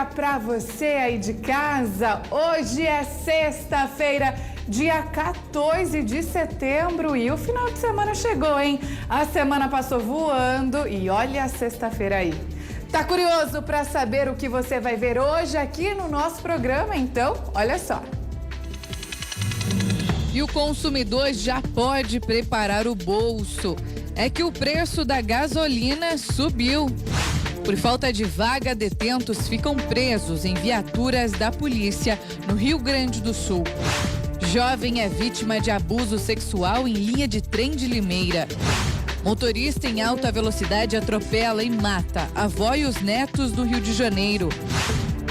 dia para você aí de casa. Hoje é sexta-feira, dia 14 de setembro e o final de semana chegou, hein? A semana passou voando e olha a sexta-feira aí. Tá curioso para saber o que você vai ver hoje aqui no nosso programa? Então, olha só. E o consumidor já pode preparar o bolso. É que o preço da gasolina subiu. Por falta de vaga, detentos ficam presos em viaturas da polícia no Rio Grande do Sul. Jovem é vítima de abuso sexual em linha de trem de Limeira. Motorista em alta velocidade atropela e mata a avó e os netos do Rio de Janeiro.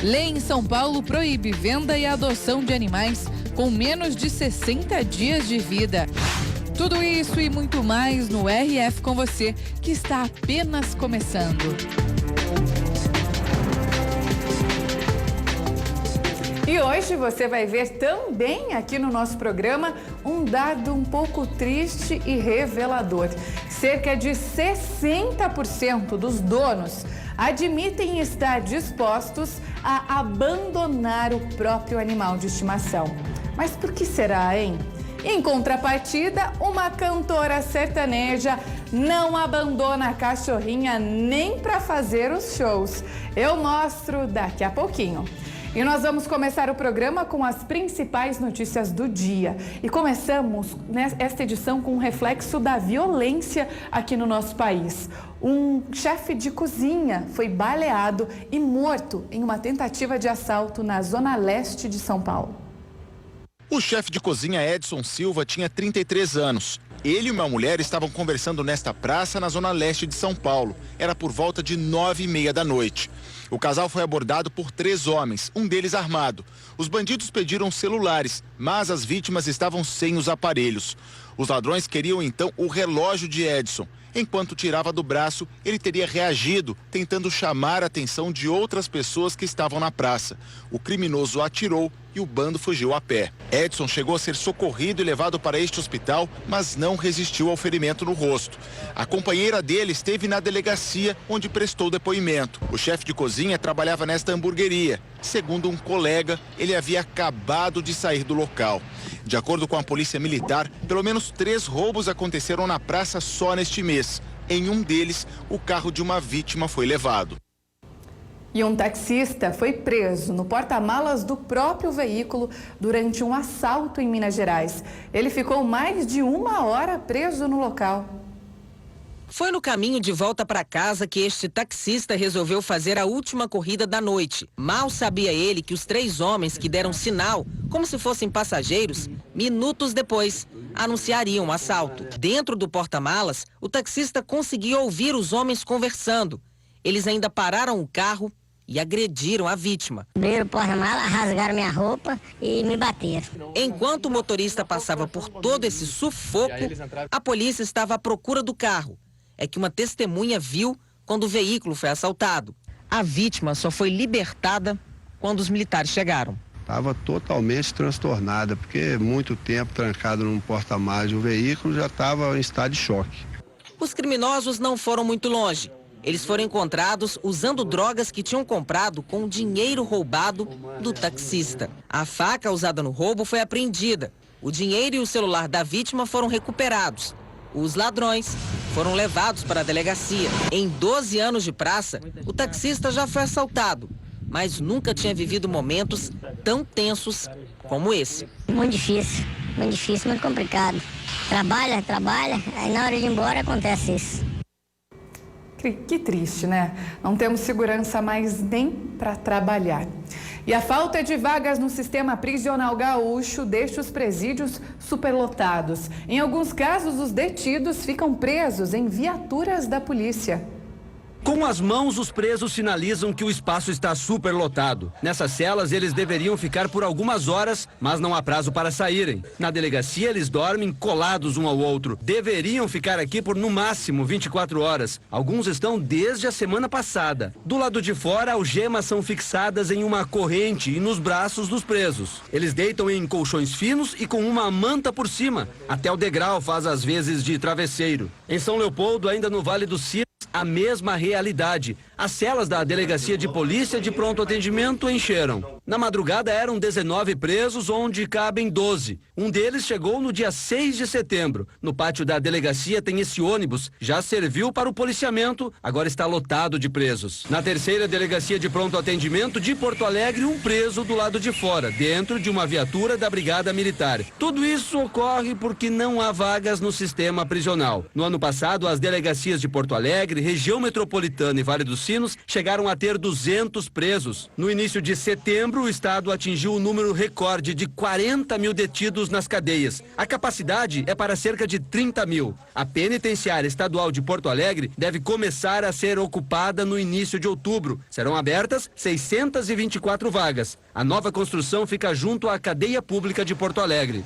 Lei em São Paulo proíbe venda e adoção de animais com menos de 60 dias de vida. Tudo isso e muito mais no RF com você, que está apenas começando. E hoje você vai ver também aqui no nosso programa um dado um pouco triste e revelador. Cerca de 60% dos donos admitem estar dispostos a abandonar o próprio animal de estimação. Mas por que será, hein? Em contrapartida, uma cantora sertaneja não abandona a cachorrinha nem para fazer os shows. Eu mostro daqui a pouquinho. E nós vamos começar o programa com as principais notícias do dia. E começamos esta edição com um reflexo da violência aqui no nosso país. Um chefe de cozinha foi baleado e morto em uma tentativa de assalto na zona leste de São Paulo. O chefe de cozinha Edson Silva tinha 33 anos. Ele e uma mulher estavam conversando nesta praça na zona leste de São Paulo. Era por volta de 9h30 da noite. O casal foi abordado por 3 homens, um deles armado. Os bandidos pediram celulares, mas as vítimas estavam sem os aparelhos. Os ladrões queriam então o relógio de Edson. Enquanto tirava do braço, ele teria reagido, tentando chamar a atenção de outras pessoas que estavam na praça. O criminoso atirou e o bando fugiu a pé. Edson chegou a ser socorrido e levado para este hospital, mas não resistiu ao ferimento no rosto. A companheira dele esteve na delegacia, onde prestou depoimento. O chefe de cozinha trabalhava nesta hamburgueria. Segundo um colega, ele havia acabado de sair do local. De acordo com a polícia militar, pelo menos 3 roubos aconteceram na praça só neste mês. Em um deles, o carro de uma vítima foi levado. E um taxista foi preso no porta-malas do próprio veículo durante um assalto em Minas Gerais. Ele ficou mais de 1 hora preso no local. Foi no caminho de volta para casa que este taxista resolveu fazer a última corrida da noite. Mal sabia ele que os 3 homens que deram sinal, como se fossem passageiros, minutos depois, anunciariam o assalto. Dentro do porta-malas, o taxista conseguiu ouvir os homens conversando. Eles ainda pararam o carro e agrediram a vítima. Abriram o porta-mala, rasgaram minha roupa e me bateram. Enquanto o motorista passava por todo esse sufoco, a polícia estava à procura do carro. É que uma testemunha viu quando o veículo foi assaltado. A vítima só foi libertada quando os militares chegaram. Estava totalmente transtornada, porque muito tempo trancado num porta-malas de um veículo, já estava em estado de choque. Os criminosos não foram muito longe. Eles foram encontrados usando drogas que tinham comprado com o dinheiro roubado do taxista. A faca usada no roubo foi apreendida. O dinheiro e o celular da vítima foram recuperados. Os ladrões foram levados para a delegacia. Em 12 anos de praça, o taxista já foi assaltado, mas nunca tinha vivido momentos tão tensos como esse. Muito difícil, muito complicado. Trabalha, aí na hora de ir embora acontece isso. Que triste, né? Não temos segurança mais nem para trabalhar. E a falta de vagas no sistema prisional gaúcho deixa os presídios superlotados. Em alguns casos, os detidos ficam presos em viaturas da polícia. Com as mãos, os presos sinalizam que o espaço está superlotado. Nessas celas, eles deveriam ficar por algumas horas, mas não há prazo para saírem. Na delegacia, eles dormem colados um ao outro. Deveriam ficar aqui por, no máximo, 24 horas. Alguns estão desde a semana passada. Do lado de fora, algemas são fixadas em uma corrente e nos braços dos presos. Eles deitam em colchões finos e com uma manta por cima. Até o degrau faz às vezes de travesseiro. Em São Leopoldo, ainda no Vale do Silas, a mesma realidade. As celas da Delegacia de Polícia de Pronto Atendimento encheram. Na madrugada eram 19 presos, onde cabem 12. Um deles chegou no dia 6 de setembro. No pátio da delegacia tem esse ônibus, já serviu para o policiamento, agora está lotado de presos. Na terceira Delegacia de Pronto Atendimento de Porto Alegre, um preso do lado de fora, dentro de uma viatura da Brigada Militar. Tudo isso ocorre porque não há vagas no sistema prisional. No ano passado, as delegacias de Porto Alegre, região metropolitana e Vale dos Sinos chegaram a ter 200 presos. No início de setembro, o estado atingiu o número recorde de 40 mil detidos nas cadeias. A capacidade é para cerca de 30 mil. A penitenciária estadual de Porto Alegre deve começar a ser ocupada no início de outubro. Serão abertas 624 vagas. A nova construção fica junto à cadeia pública de Porto Alegre.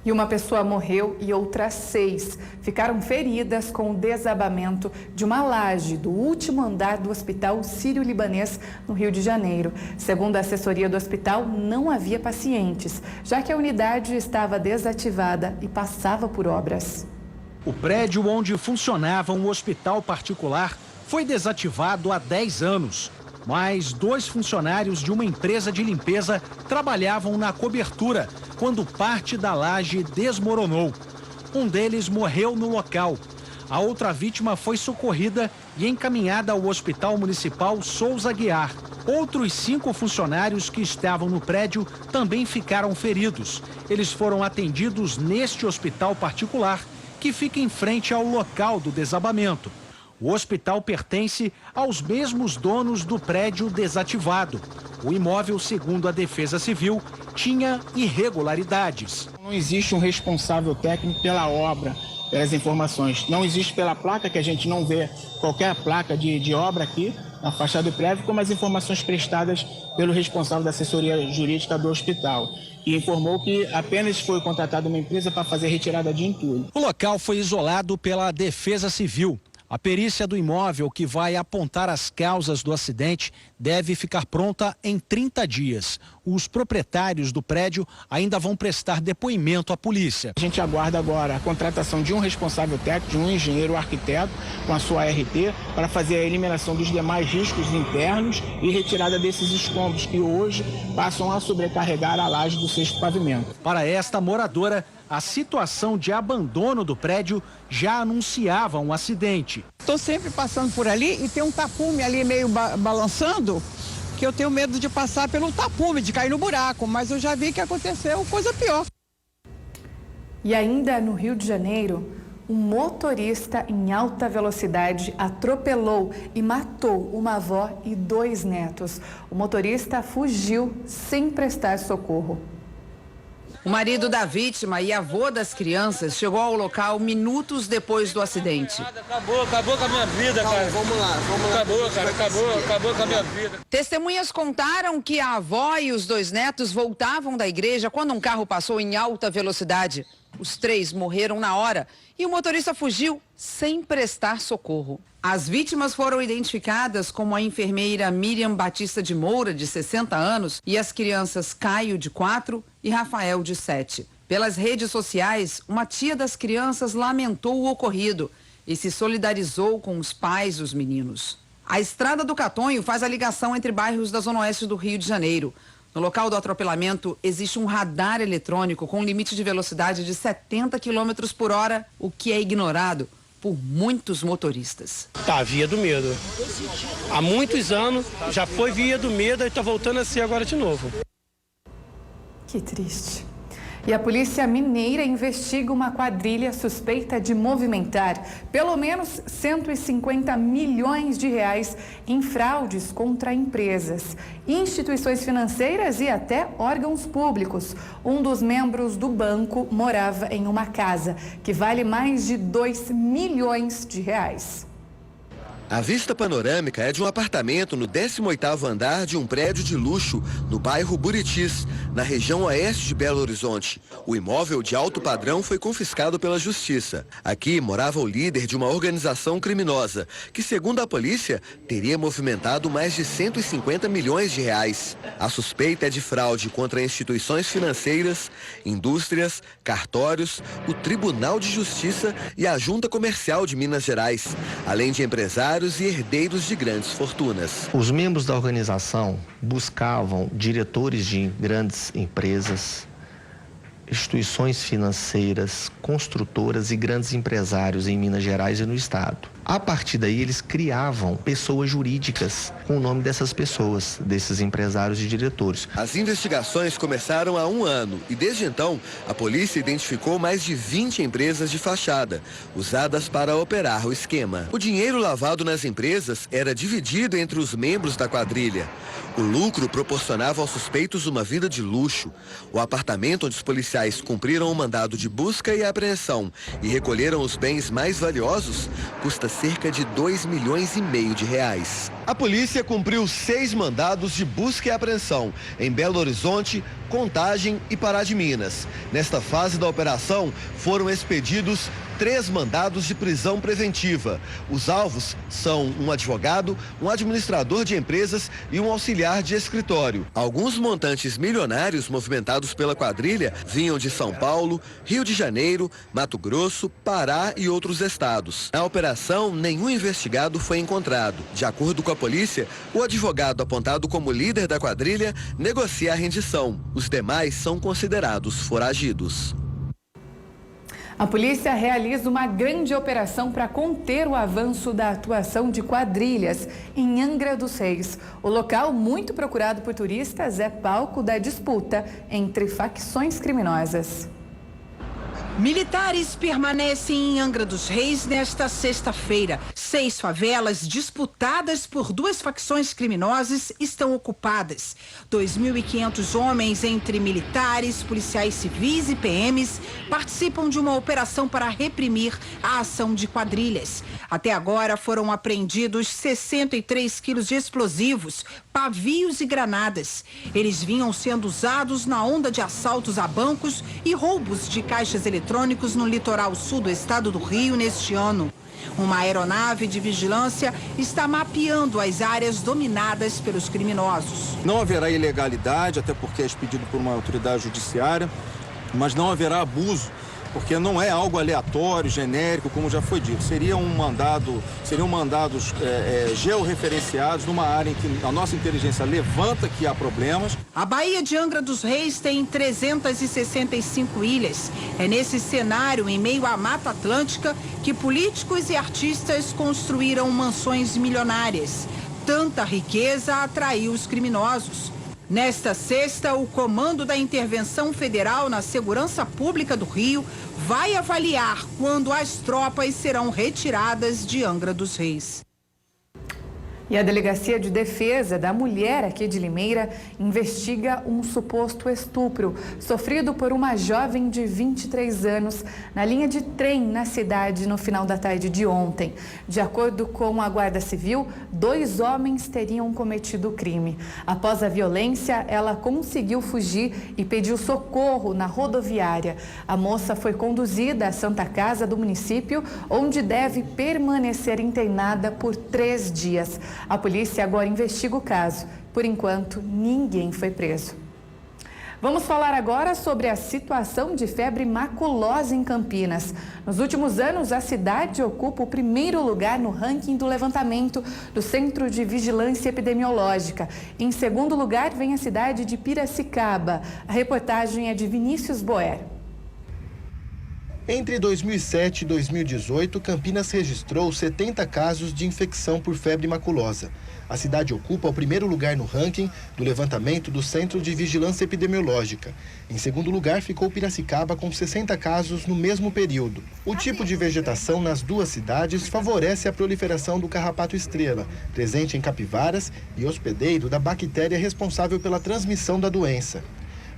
E uma pessoa morreu e outras 6 ficaram feridas com o desabamento de uma laje do último andar do Hospital Sírio-Libanês, no Rio de Janeiro. Segundo a assessoria do hospital, não havia pacientes, já que a unidade estava desativada e passava por obras. O prédio onde funcionava um hospital particular foi desativado há 10 anos. Mas 2 funcionários de uma empresa de limpeza trabalhavam na cobertura quando parte da laje desmoronou. Um deles morreu no local. A outra vítima foi socorrida e encaminhada ao Hospital Municipal Souza Aguiar. Outros 5 funcionários que estavam no prédio também ficaram feridos. Eles foram atendidos neste hospital particular, que fica em frente ao local do desabamento. O hospital pertence aos mesmos donos do prédio desativado. O imóvel, segundo a Defesa Civil, tinha irregularidades. Não existe um responsável técnico pela obra, pelas informações. Não existe pela placa, que a gente não vê qualquer placa de obra aqui na fachada do prédio, como as informações prestadas pelo responsável da assessoria jurídica do hospital, que informou que apenas foi contratada uma empresa para fazer retirada de entulho. O local foi isolado pela Defesa Civil. A perícia do imóvel, que vai apontar as causas do acidente, deve ficar pronta em 30 dias. Os proprietários do prédio ainda vão prestar depoimento à polícia. A gente aguarda agora a contratação de um responsável técnico, de um engenheiro arquiteto, com a sua RT, para fazer a eliminação dos demais riscos internos e retirada desses escombros que hoje passam a sobrecarregar a laje do 6º pavimento. Para esta moradora, a situação de abandono do prédio já anunciava um acidente. Estou sempre passando por ali e tem um tapume ali meio balançando, que eu tenho medo de passar pelo tapume, de cair no buraco, mas eu já vi que aconteceu coisa pior. E ainda no Rio de Janeiro, um motorista em alta velocidade atropelou e matou uma avó e 2 netos. O motorista fugiu sem prestar socorro. O marido da vítima e avô das crianças chegou ao local minutos depois do acidente. Acabou com a minha vida, cara. Vamos lá. Acabou com a minha vida. Testemunhas contaram que a avó e os 2 netos voltavam da igreja quando um carro passou em alta velocidade. Os 3 morreram na hora e o motorista fugiu sem prestar socorro. As vítimas foram identificadas como a enfermeira Miriam Batista de Moura, de 60 anos, e as crianças Caio, de 4, e Rafael, de 7. Pelas redes sociais, uma tia das crianças lamentou o ocorrido e se solidarizou com os pais dos meninos. A Estrada do Catonho faz a ligação entre bairros da Zona Oeste do Rio de Janeiro. No local do atropelamento, existe um radar eletrônico com limite de velocidade de 70 km por hora, o que é ignorado por muitos motoristas. Tá, via do medo. Há muitos anos já foi via do medo e está voltando a ser agora de novo. Que triste. E a Polícia Mineira investiga uma quadrilha suspeita de movimentar pelo menos 150 milhões de reais em fraudes contra empresas, instituições financeiras e até órgãos públicos. Um dos membros do banco morava em uma casa que vale mais de 2 milhões de reais. A vista panorâmica é de um apartamento no 18º andar de um prédio de luxo no bairro Buritis, na região oeste de Belo Horizonte. O imóvel de alto padrão foi confiscado pela Justiça. Aqui morava o líder de uma organização criminosa, que, segundo a polícia, teria movimentado mais de 150 milhões de reais. A suspeita é de fraude contra instituições financeiras, indústrias, cartórios, o Tribunal de Justiça e a Junta Comercial de Minas Gerais, além de empresários empresários e herdeiros de grandes fortunas. Os membros da organização buscavam diretores de grandes empresas, instituições financeiras, construtoras e grandes empresários em Minas Gerais e no estado. A partir daí, eles criavam pessoas jurídicas com o nome dessas pessoas, desses empresários e diretores. As investigações começaram há 1 ano e, desde então, a polícia identificou mais de 20 empresas de fachada, usadas para operar o esquema. O dinheiro lavado nas empresas era dividido entre os membros da quadrilha. O lucro proporcionava aos suspeitos uma vida de luxo. O apartamento onde os policiais cumpriram o mandado de busca e apreensão e recolheram os bens mais valiosos custa cerca de 2,5 milhões de reais. A polícia cumpriu 6 mandados de busca e apreensão em Belo Horizonte, Contagem e Pará de Minas. Nesta fase da operação, foram expedidos 3 mandados de prisão preventiva. Os alvos são um advogado, um administrador de empresas e um auxiliar de escritório. Alguns montantes milionários movimentados pela quadrilha vinham de São Paulo, Rio de Janeiro, Mato Grosso, Pará e outros estados. Na operação, nenhum investigado foi encontrado. De acordo com a polícia, o advogado apontado como líder da quadrilha negocia a rendição. Os demais são considerados foragidos. A polícia realiza uma grande operação para conter o avanço da atuação de quadrilhas em Angra dos Reis. O local, muito procurado por turistas, é palco da disputa entre facções criminosas. Militares permanecem em Angra dos Reis nesta sexta-feira. 6 favelas disputadas por 2 facções criminosas estão ocupadas. 2.500 homens, entre militares, policiais civis e PMs, participam de uma operação para reprimir a ação de quadrilhas. Até agora foram apreendidos 63 quilos de explosivos, pavios e granadas. Eles vinham sendo usados na onda de assaltos a bancos e roubos de caixas eletrônicos no litoral sul do estado do Rio neste ano. Uma aeronave de vigilância está mapeando as áreas dominadas pelos criminosos. Não haverá ilegalidade, até porque é expedido por uma autoridade judiciária, mas não haverá abuso, porque não é algo aleatório, genérico, como já foi dito. Seriam mandados georreferenciados numa área em que a nossa inteligência levanta que há problemas. A Baía de Angra dos Reis tem 365 ilhas. É nesse cenário, em meio à Mata Atlântica, que políticos e artistas construíram mansões milionárias. Tanta riqueza atraiu os criminosos. Nesta sexta, o Comando da Intervenção Federal na Segurança Pública do Rio vai avaliar quando as tropas serão retiradas de Angra dos Reis. E a Delegacia de Defesa da Mulher aqui de Limeira investiga um suposto estupro sofrido por uma jovem de 23 anos na linha de trem na cidade no final da tarde de ontem. De acordo com a Guarda Civil, 2 homens teriam cometido o crime. Após a violência, ela conseguiu fugir e pediu socorro na rodoviária. A moça foi conduzida à Santa Casa do município, onde deve permanecer internada por 3 dias. A polícia agora investiga o caso. Por enquanto, ninguém foi preso. Vamos falar agora sobre a situação de febre maculosa em Campinas. Nos últimos anos, a cidade ocupa o primeiro lugar no ranking do levantamento do Centro de Vigilância Epidemiológica. Em segundo lugar, vem a cidade de Piracicaba. A reportagem é de Vinícius Boer. Entre 2007 e 2018, Campinas registrou 70 casos de infecção por febre maculosa. A cidade ocupa o primeiro lugar no ranking do levantamento do Centro de Vigilância Epidemiológica. Em segundo lugar, ficou Piracicaba com 60 casos no mesmo período. O tipo de vegetação nas 2 cidades favorece a proliferação do carrapato estrela, presente em capivaras e hospedeiro da bactéria responsável pela transmissão da doença.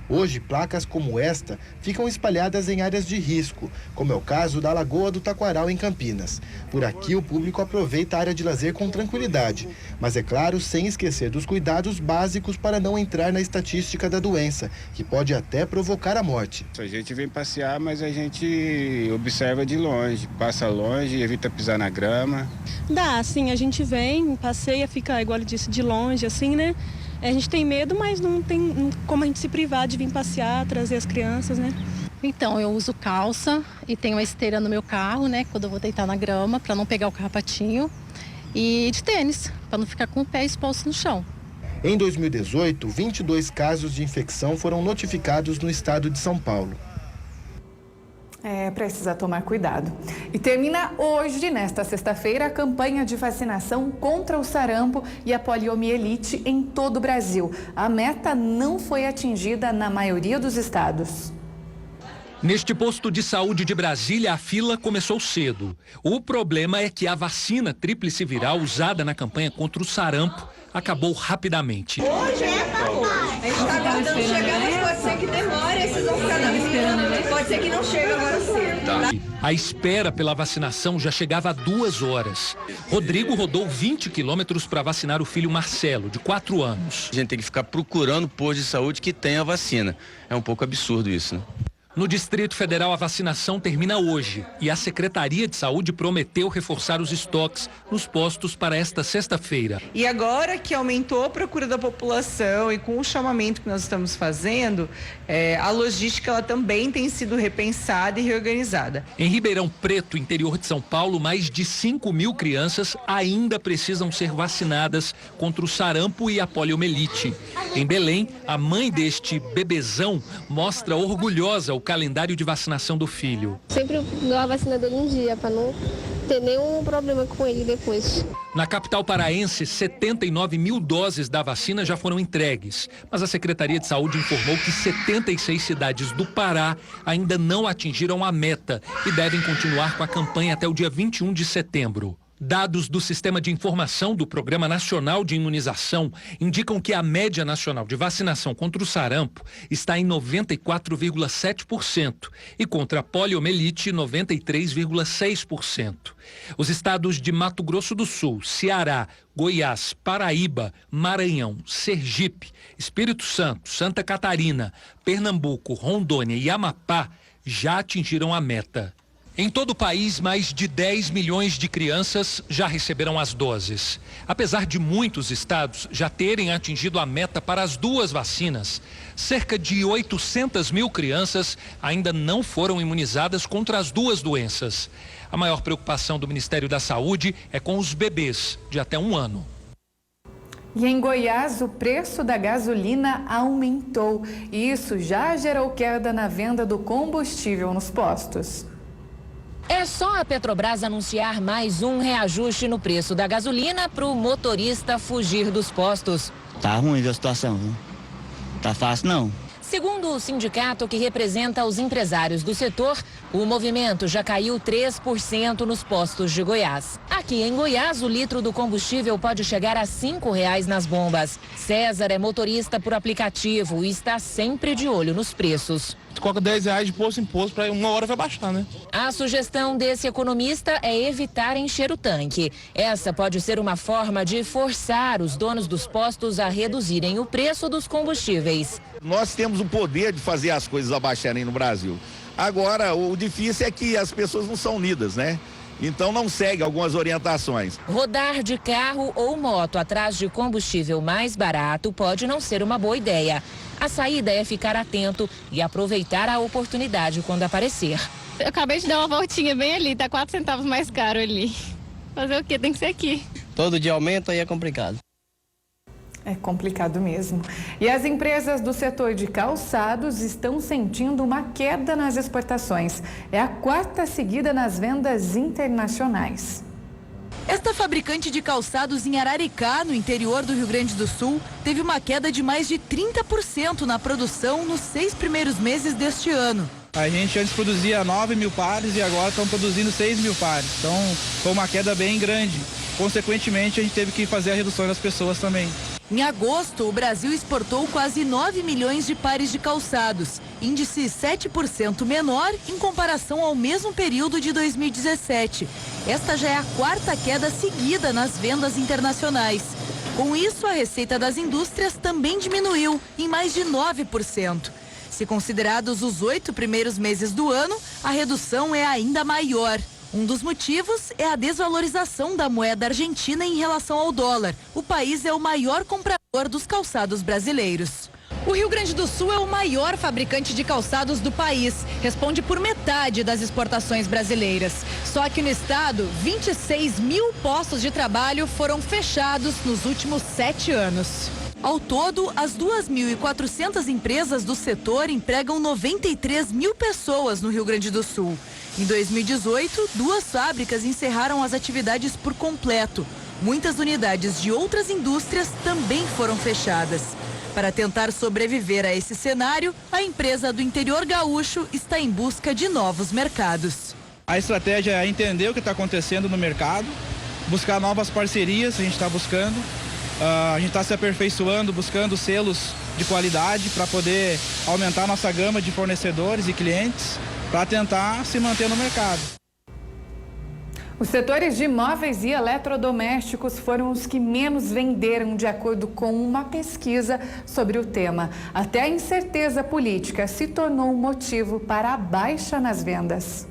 Hoje, placas como esta ficam espalhadas em áreas de risco, como é o caso da Lagoa do Taquaral, em Campinas. Por aqui, o público aproveita a área de lazer com tranquilidade, mas é claro, sem esquecer dos cuidados básicos para não entrar na estatística da doença, que pode até provocar a morte. A gente vem passear, mas a gente observa de longe, passa longe, evita pisar na grama. Dá, sim, a gente vem, passeia, fica, igual ele disse, de longe, assim, né? A gente tem medo, mas não tem como a gente se privar de vir passear, trazer as crianças, né? Então, eu uso calça e tenho a esteira no meu carro, né? Quando eu vou deitar na grama, para não pegar o carrapatinho. e de tênis, para não ficar com o pé exposto no chão. Em 2018, 22 casos de infecção foram notificados no estado de São Paulo. Precisa tomar cuidado. E termina hoje, nesta sexta-feira, a campanha de vacinação contra o sarampo e a poliomielite em todo o Brasil. A meta não foi atingida na maioria dos estados. Neste posto de saúde de Brasília, a fila começou cedo. O problema é que a vacina tríplice viral usada na campanha contra o sarampo acabou rapidamente. Hoje a gente está aguardando chegar, mas pode ser que demore, esses vão ficar na fila. Pode ser que não chegue agora cedo. Tá? A espera pela vacinação já chegava a 2 horas. Rodrigo rodou 20 quilômetros para vacinar o filho Marcelo, de 4 anos. A gente tem que ficar procurando posto de saúde que tenha vacina. É um pouco absurdo isso, né? No Distrito Federal, a vacinação termina hoje e a Secretaria de Saúde prometeu reforçar os estoques nos postos para esta sexta-feira. E agora que aumentou a procura da população e com o chamamento que nós estamos fazendo, a logística ela também tem sido repensada e reorganizada. Em Ribeirão Preto, interior de São Paulo, mais de 5.000 crianças ainda precisam ser vacinadas contra o sarampo e a poliomielite. Em Belém, a mãe deste bebezão mostra orgulhosa o calendário de vacinação do filho. Sempre dou a vacina dele um dia, para não ter nenhum problema com ele depois. Na capital paraense, 79 mil doses da vacina já foram entregues. Mas a Secretaria de Saúde informou que 76 cidades do Pará ainda não atingiram a meta e devem continuar com a campanha até o dia 21 de setembro. Dados do Sistema de Informação do Programa Nacional de Imunização indicam que a média nacional de vacinação contra o sarampo está em 94,7% e contra a poliomielite 93,6%. Os estados de Mato Grosso do Sul, Ceará, Goiás, Paraíba, Maranhão, Sergipe, Espírito Santo, Santa Catarina, Pernambuco, Rondônia e Amapá já atingiram a meta. Em todo o país, mais de 10 milhões de crianças já receberam as doses. Apesar de muitos estados já terem atingido a meta para as 2 vacinas, cerca de 800 mil crianças ainda não foram imunizadas contra as 2 doenças. A maior preocupação do Ministério da Saúde é com os bebês de até 1 ano. E em Goiás, o preço da gasolina aumentou. E isso já gerou queda na venda do combustível nos postos. É só a Petrobras anunciar mais um reajuste no preço da gasolina para o motorista fugir dos postos. Tá ruim a situação, viu? Tá fácil não. Segundo o sindicato que representa os empresários do setor, o movimento já caiu 3% nos postos de Goiás. Aqui em Goiás, o litro do combustível pode chegar a R$ 5,00 nas bombas. César é motorista por aplicativo e está sempre de olho nos preços. Coloca R$10 de posto em posto, para 1 hora vai baixar, né? A sugestão desse economista é evitar encher o tanque. Essa pode ser uma forma de forçar os donos dos postos a reduzirem o preço dos combustíveis. Nós temos o poder de fazer as coisas abaixarem no Brasil. Agora, o difícil é que as pessoas não são unidas, né? Então não segue algumas orientações. Rodar de carro ou moto atrás de combustível mais barato pode não ser uma boa ideia. A saída é ficar atento e aproveitar a oportunidade quando aparecer. Eu acabei de dar uma voltinha bem ali, tá 4 centavos mais caro ali. Fazer o quê? Tem que ser aqui. Todo dia aumenta e é complicado. É complicado mesmo. E as empresas do setor de calçados estão sentindo uma queda nas exportações. É a 4ª seguida nas vendas internacionais. Esta fabricante de calçados em Araricá, no interior do Rio Grande do Sul, teve uma queda de mais de 30% na produção nos 6 primeiros meses deste ano. A gente antes produzia 9 mil pares e agora estão produzindo 6 mil pares. Então foi uma queda bem grande. Consequentemente, a gente teve que fazer a redução das pessoas também. Em agosto, o Brasil exportou quase 9 milhões de pares de calçados, índice 7% menor em comparação ao mesmo período de 2017. Esta já é a 4ª queda seguida nas vendas internacionais. Com isso, a receita das indústrias também diminuiu em mais de 9%. Se considerados os 8 primeiros meses do ano, a redução é ainda maior. Um dos motivos é a desvalorização da moeda argentina em relação ao dólar. O país é o maior comprador dos calçados brasileiros. O Rio Grande do Sul é o maior fabricante de calçados do país. Responde por metade das exportações brasileiras. Só que no estado, 26 mil postos de trabalho foram fechados nos últimos 7 anos. Ao todo, as 2.400 empresas do setor empregam 93 mil pessoas no Rio Grande do Sul. Em 2018, 2 fábricas encerraram as atividades por completo. Muitas unidades de outras indústrias também foram fechadas. Para tentar sobreviver a esse cenário, a empresa do interior gaúcho está em busca de novos mercados. A estratégia é entender o que está acontecendo no mercado, buscar novas parcerias, a gente está buscando. A gente está se aperfeiçoando, buscando selos de qualidade para poder aumentar nossa gama de fornecedores e clientes para tentar se manter no mercado. Os setores de imóveis e eletrodomésticos foram os que menos venderam, de acordo com uma pesquisa sobre o tema. Até a incerteza política se tornou um motivo para a baixa nas vendas.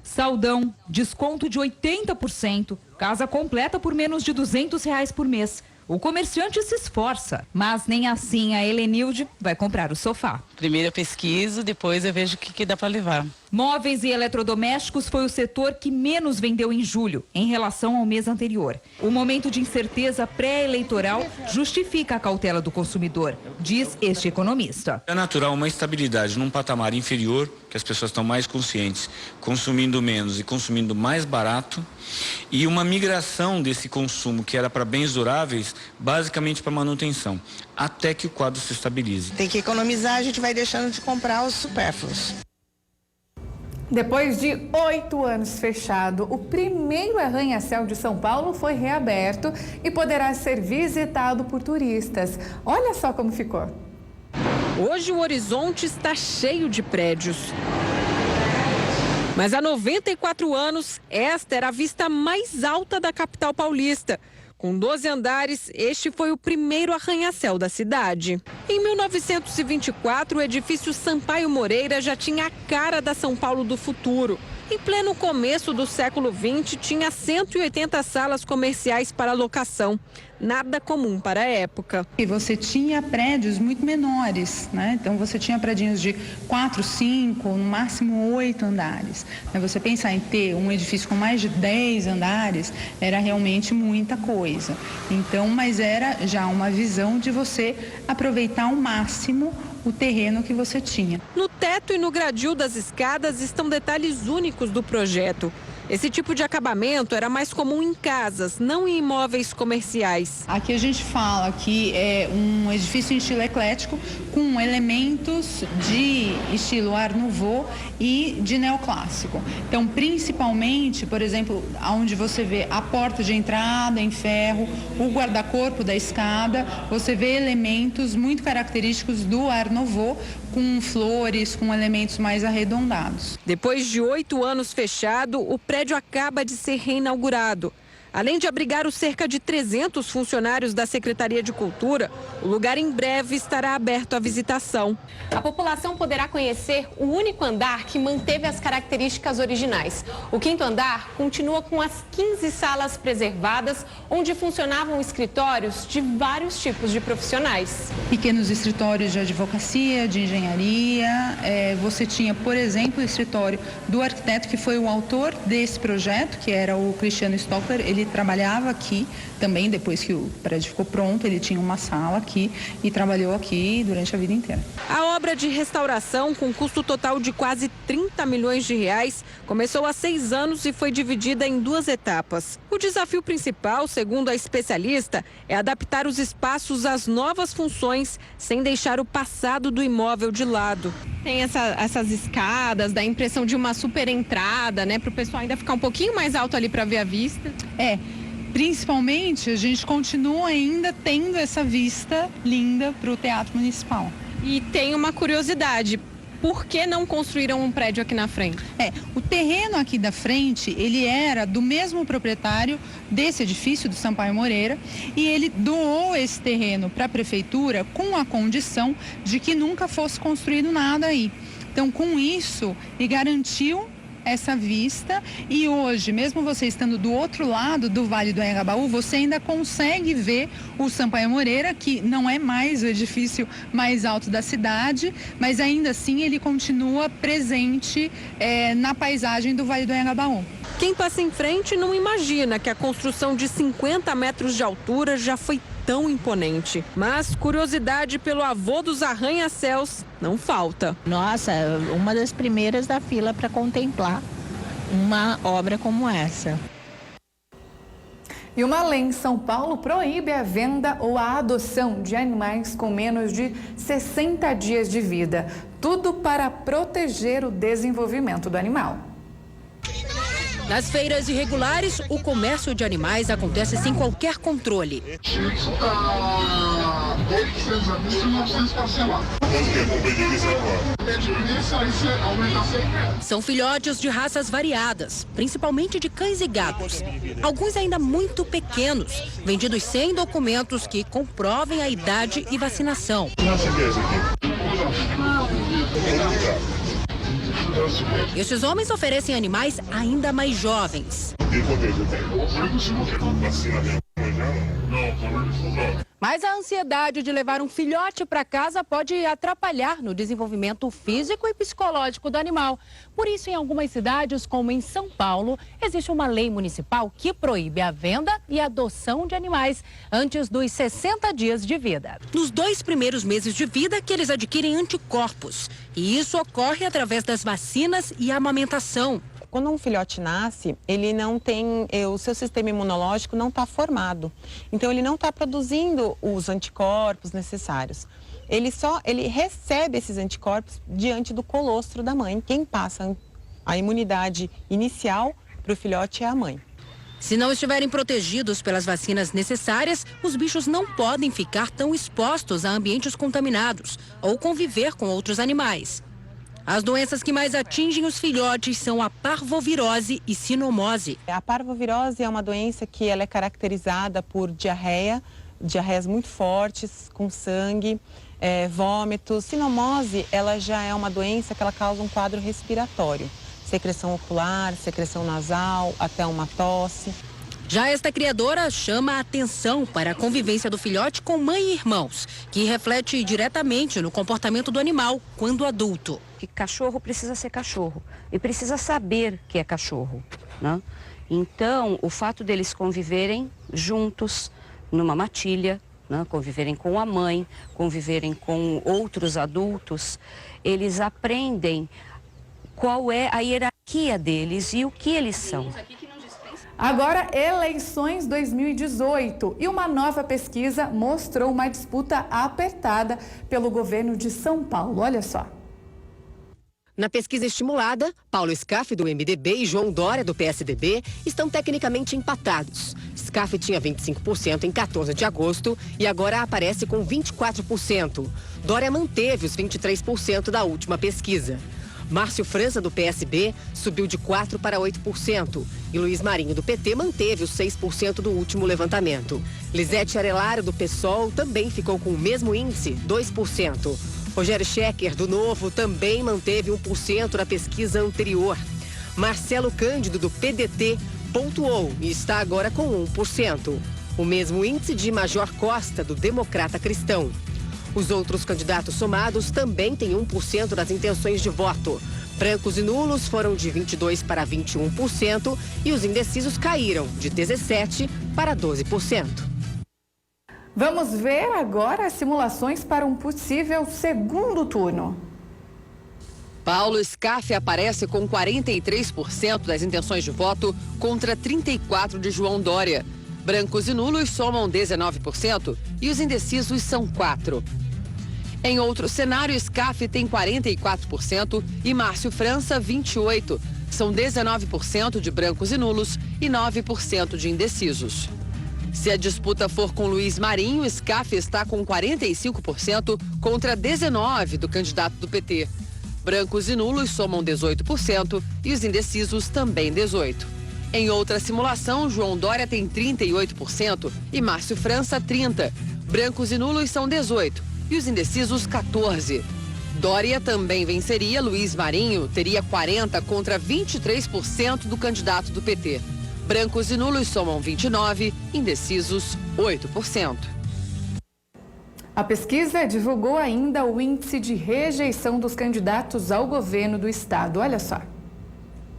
Saldão, desconto de 80%, casa completa por menos de R$200 por mês. O comerciante se esforça, mas nem assim a Helenilde vai comprar o sofá. Primeiro eu pesquiso, depois eu vejo o que dá para levar. Móveis e eletrodomésticos foi o setor que menos vendeu em julho, em relação ao mês anterior. O momento de incerteza pré-eleitoral justifica a cautela do consumidor, diz este economista. É natural uma estabilidade num patamar inferior, que as pessoas estão mais conscientes, consumindo menos e consumindo mais barato, e uma migração desse consumo que era para bens duráveis, basicamente para manutenção, até que o quadro se estabilize. Tem que economizar, a gente vai deixando de comprar os supérfluos. Depois de 8 anos fechado, o primeiro arranha-céu de São Paulo foi reaberto e poderá ser visitado por turistas. Olha só como ficou. Hoje o horizonte está cheio de prédios. Mas há 94 anos, esta era a vista mais alta da capital paulista. Com 12 andares, este foi o primeiro arranha-céu da cidade. Em 1924, o edifício Sampaio Moreira já tinha a cara da São Paulo do futuro. Em pleno começo do século XX, tinha 180 salas comerciais para locação. Nada comum para a época. E você tinha prédios muito menores, né? Então você tinha prédios de 4, 5, no máximo 8 andares. Você pensar em ter um edifício com mais de 10 andares era realmente muita coisa. Então, mas era já uma visão de você aproveitar ao máximo o terreno que você tinha. No teto e no gradil das escadas estão detalhes únicos do projeto. Esse tipo de acabamento era mais comum em casas, não em imóveis comerciais. Aqui a gente fala que é um edifício em estilo eclético com elementos de estilo Art Nouveau e de neoclássico. Então, principalmente, por exemplo, onde você vê a porta de entrada em ferro, o guarda-corpo da escada, você vê elementos muito característicos do Art Nouveau, com flores, com elementos mais arredondados. Depois de 8 anos fechado, o prédio acaba de ser reinaugurado. Além de abrigar os cerca de 300 funcionários da Secretaria de Cultura, o lugar em breve estará aberto à visitação. A população poderá conhecer o único andar que manteve as características originais. O 5º andar continua com as 15 salas preservadas, onde funcionavam escritórios de vários tipos de profissionais. Pequenos escritórios de advocacia, de engenharia. Você tinha, por exemplo, o escritório do arquiteto que foi o autor desse projeto, que era o Cristiano Stopper. Ele trabalhava aqui também, depois que o prédio ficou pronto, ele tinha uma sala aqui e trabalhou aqui durante a vida inteira. A obra de restauração, com custo total de quase 30 milhões de reais, começou há 6 anos e foi dividida em 2 etapas. O desafio principal, segundo a especialista, é adaptar os espaços às novas funções, sem deixar o passado do imóvel de lado. Tem essas escadas, dá a impressão de uma super entrada, né? Para o pessoal ainda ficar um pouquinho mais alto ali para ver a vista. Principalmente a gente continua ainda tendo essa vista linda para o Teatro Municipal. E tem uma curiosidade. Por que não construíram um prédio aqui na frente? O terreno aqui da frente, ele era do mesmo proprietário desse edifício, do Sampaio Moreira, e ele doou esse terreno para a prefeitura com a condição de que nunca fosse construído nada aí. Então, com isso, ele garantiu essa vista e hoje, mesmo você estando do outro lado do Vale do Anhangabaú, você ainda consegue ver o Sampaio Moreira, que não é mais o edifício mais alto da cidade, mas ainda assim ele continua presente na paisagem do Vale do Anhangabaú. Quem passa em frente não imagina que a construção de 50 metros de altura já foi tão imponente. Mas curiosidade pelo avô dos arranha-céus não falta. Nossa, uma das primeiras da fila para contemplar uma obra como essa. E uma lei em São Paulo proíbe a venda ou a adoção de animais com menos de 60 dias de vida. Tudo para proteger o desenvolvimento do animal. Nas feiras irregulares, o comércio de animais acontece sem qualquer controle. São filhotes de raças variadas, principalmente de cães e gatos. Alguns ainda muito pequenos, vendidos sem documentos que comprovem a idade e vacinação. Estes homens oferecem animais ainda mais jovens. Mas a ansiedade de levar um filhote para casa pode atrapalhar no desenvolvimento físico e psicológico do animal. Por isso, em algumas cidades, como em São Paulo, existe uma lei municipal que proíbe a venda e a adoção de animais antes dos 60 dias de vida. Nos 2 primeiros meses de vida que eles adquirem anticorpos. E isso ocorre através das vacinas e amamentação. Quando um filhote nasce, ele não tem, o seu sistema imunológico não está formado. Então, ele não está produzindo os anticorpos necessários. Ele recebe esses anticorpos diante do colostro da mãe. Quem passa a imunidade inicial para o filhote é a mãe. Se não estiverem protegidos pelas vacinas necessárias, os bichos não podem ficar tão expostos a ambientes contaminados ou conviver com outros animais. As doenças que mais atingem os filhotes são a parvovirose e sinomose. A parvovirose é uma doença que ela é caracterizada por diarreias muito fortes, com sangue, vômitos. Sinomose, ela já é uma doença que ela causa um quadro respiratório. Secreção ocular, secreção nasal, até uma tosse. Já esta criadora chama a atenção para a convivência do filhote com mãe e irmãos, que reflete diretamente no comportamento do animal quando adulto. Que cachorro precisa ser cachorro e precisa saber que é cachorro, né? Então, o fato deles conviverem juntos numa matilha, né? Conviverem com a mãe, conviverem com outros adultos, eles aprendem qual é a hierarquia deles e o que eles são. Agora, eleições 2018 e uma nova pesquisa mostrou uma disputa apertada pelo governo de São Paulo. Olha só. Na pesquisa estimulada, Paulo Scaff, do MDB, e João Dória, do PSDB, estão tecnicamente empatados. Scaff tinha 25% em 14 de agosto e agora aparece com 24%. Dória manteve os 23% da última pesquisa. Márcio França, do PSB, subiu de 4% para 8%. E Luiz Marinho, do PT, manteve os 6% do último levantamento. Lisete Arelaro, do PSOL, também ficou com o mesmo índice, 2%. Rogério Schecker, do Novo, também manteve 1% na pesquisa anterior. Marcelo Cândido, do PDT, pontuou e está agora com 1%. O mesmo índice de Major Costa, do Democrata Cristão. Os outros candidatos somados também têm 1% das intenções de voto. Brancos e nulos foram de 22% para 21% e os indecisos caíram de 17% para 12%. Vamos ver agora as simulações para um possível segundo turno. Paulo Scaff aparece com 43% das intenções de voto contra 34% de João Dória. Brancos e nulos somam 19% e os indecisos são 4%. Em outro cenário, Scaff tem 44% e Márcio França 28%. São 19% de brancos e nulos e 9% de indecisos. Se a disputa for com Luiz Marinho, Scaff está com 45% contra 19% do candidato do PT. Brancos e nulos somam 18% e os indecisos também 18%. Em outra simulação, João Dória tem 38% e Márcio França 30%. Brancos e nulos são 18% e os indecisos 14%. Dória também venceria, Luiz Marinho teria 40% contra 23% do candidato do PT. Brancos e nulos somam 29%, indecisos 8%. A pesquisa divulgou ainda o índice de rejeição dos candidatos ao governo do estado. Olha só.